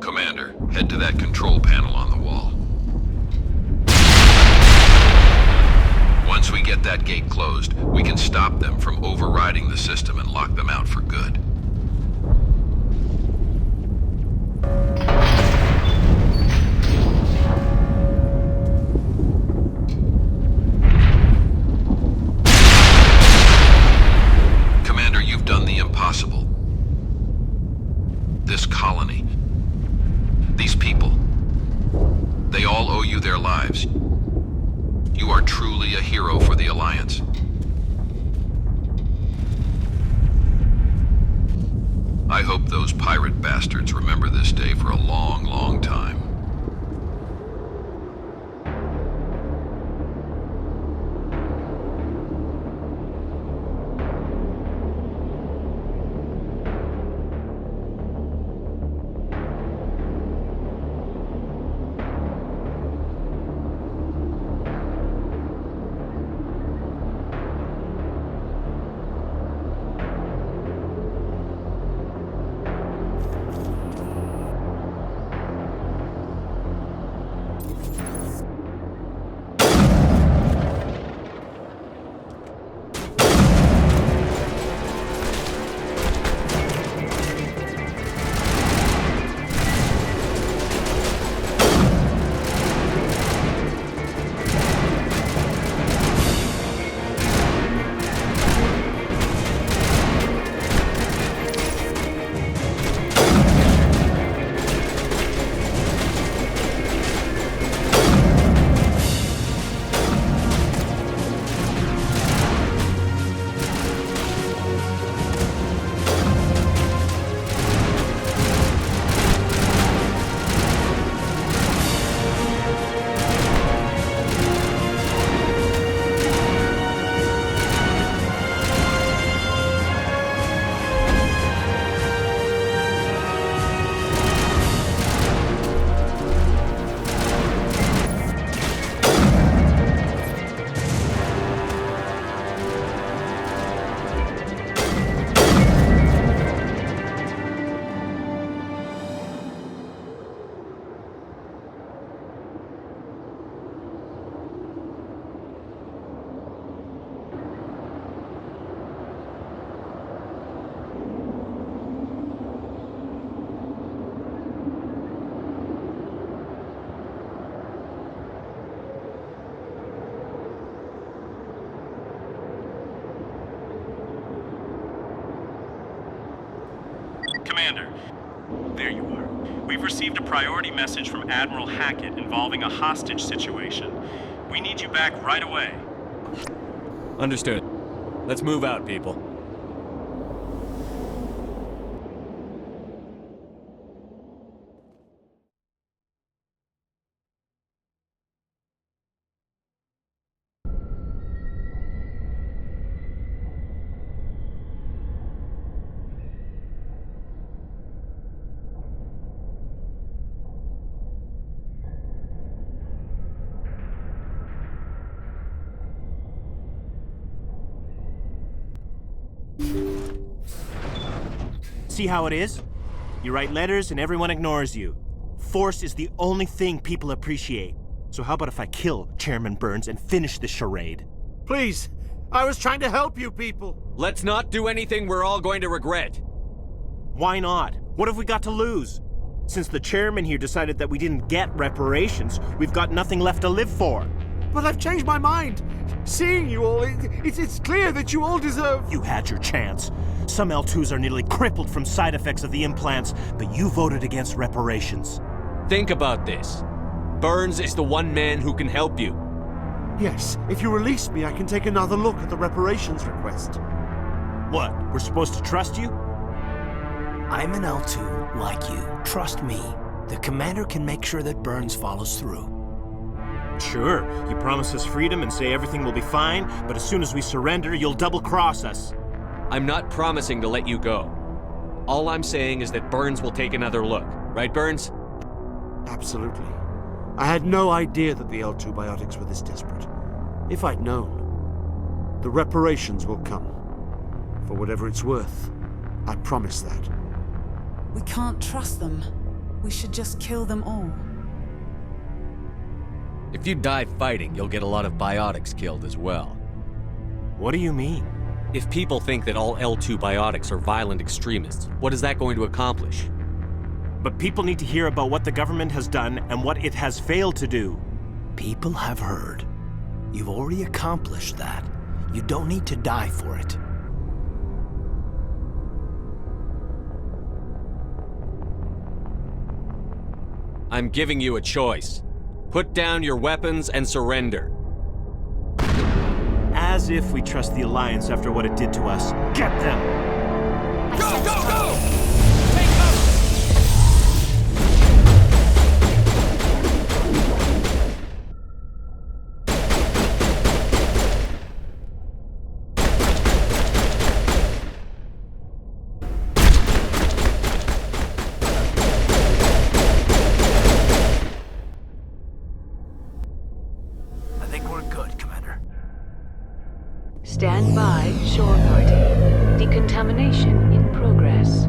Commander, head to that control panel on the wall. Once we get that gate closed, we can stop them from overriding the system and lock them out for good. all owe you their lives. You are truly a hero for the Alliance. I hope those pirate bastards remember this day for a long, long time. Commander, there you are. We've received a priority message from Admiral Hackett involving a hostage situation. We need you back right away. Understood. Let's move out, people. See how it is? You write letters and everyone ignores you. Force is the only thing people appreciate. So how about if I kill Chairman Burns and finish this charade? Please, I was trying to help you people. Let's not do anything we're all going to regret. Why not? What have we got to lose? Since the chairman here decided that we didn't get reparations, we've got nothing left to live for. But I've changed my mind. Seeing you all, it's clear that you all deserve... You had your chance. Some L2s are nearly crippled from side effects of the implants, but you voted against reparations. Think about this. Burns is the one man who can help you. Yes, if you release me, I can take another look at the reparations request. What, we're supposed to trust you? I'm an L2, like you. Trust me. The commander can make sure that Burns follows through. Sure, you promise us freedom and say everything will be fine, but as soon as we surrender, you'll double-cross us. I'm not promising to let you go. All I'm saying is that Burns will take another look. Right, Burns? Absolutely. I had no idea that the L2 biotics were this desperate. If I'd known, the reparations will come. For whatever it's worth, I promise that. We can't trust them. We should just kill them all. If you die fighting, you'll get a lot of biotics killed as well. What do you mean? If people think that all L2 biotics are violent extremists, what is that going to accomplish? But people need to hear about what the government has done and what it has failed to do. People have heard. You've already accomplished that. You don't need to die for it. I'm giving you a choice. Put down your weapons and surrender. As if we trust the Alliance after what it did to us. Get them! Go, go, go! Stand by, shore party. Decontamination in progress.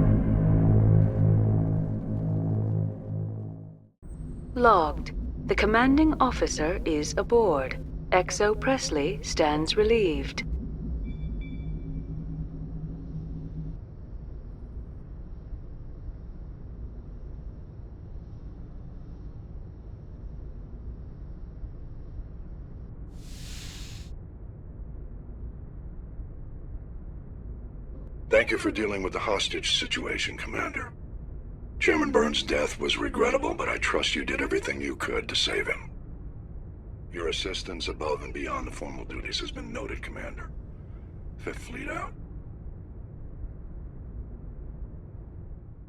Logged. The commanding officer is aboard. XO Presley stands relieved. Thank you for dealing with the hostage situation, Commander. Chairman Burns' death was regrettable, but I trust you did everything you could to save him. Your assistance above and beyond the formal duties has been noted, Commander. Fifth Fleet out.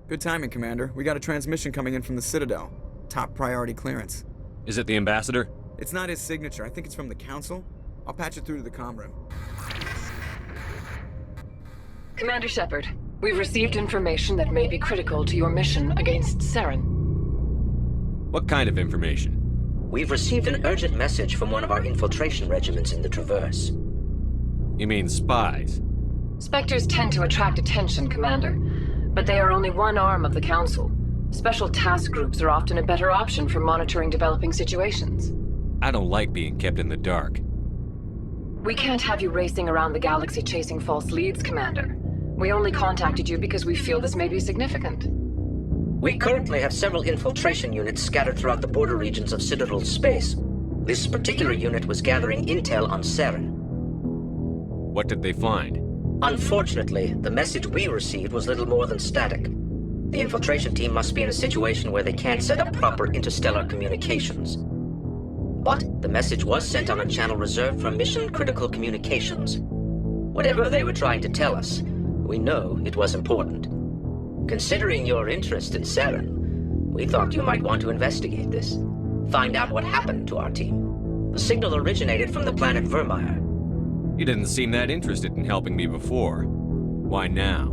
Good timing, Commander. We got a transmission coming in from the Citadel. Top priority clearance. Is it the ambassador? It's not his signature. I think it's from the Council. I'll patch it through to the comm room. Commander Shepard, we've received information that may be critical to your mission against Saren. What kind of information? We've received an urgent message from one of our infiltration regiments in the Traverse. You mean spies? Spectres tend to attract attention, Commander, but they are only one arm of the Council. Special task groups are often a better option for monitoring developing situations. I don't like being kept in the dark. We can't have you racing around the galaxy chasing false leads, Commander. We only contacted you because we feel this may be significant. We currently have several infiltration units scattered throughout the border regions of Citadel space. This particular unit was gathering intel on Saren. What did they find? Unfortunately, the message we received was little more than static. The infiltration team must be in a situation where they can't set up proper interstellar communications. But the message was sent on a channel reserved for mission-critical communications. Whatever they were trying to tell us, we know it was important. Considering your interest in Saren, we thought you might want to investigate this. Find out what happened to our team. The signal originated from the planet Vermeer. You didn't seem that interested in helping me before. Why now?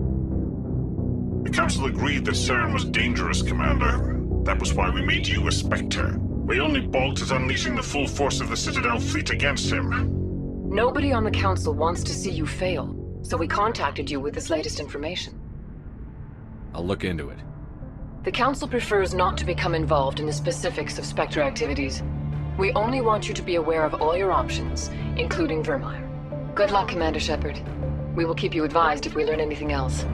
The Council agreed that Saren was dangerous, Commander. That was why we made you a Spectre. We only balked at unleashing the full force of the Citadel fleet against him. Nobody on the Council wants to see you fail, so we contacted you with this latest information. I'll look into it. The Council prefers not to become involved in the specifics of Spectre activities. We only want you to be aware of all your options, including Vermeer. Good luck, Commander Shepard. We will keep you advised if we learn anything else.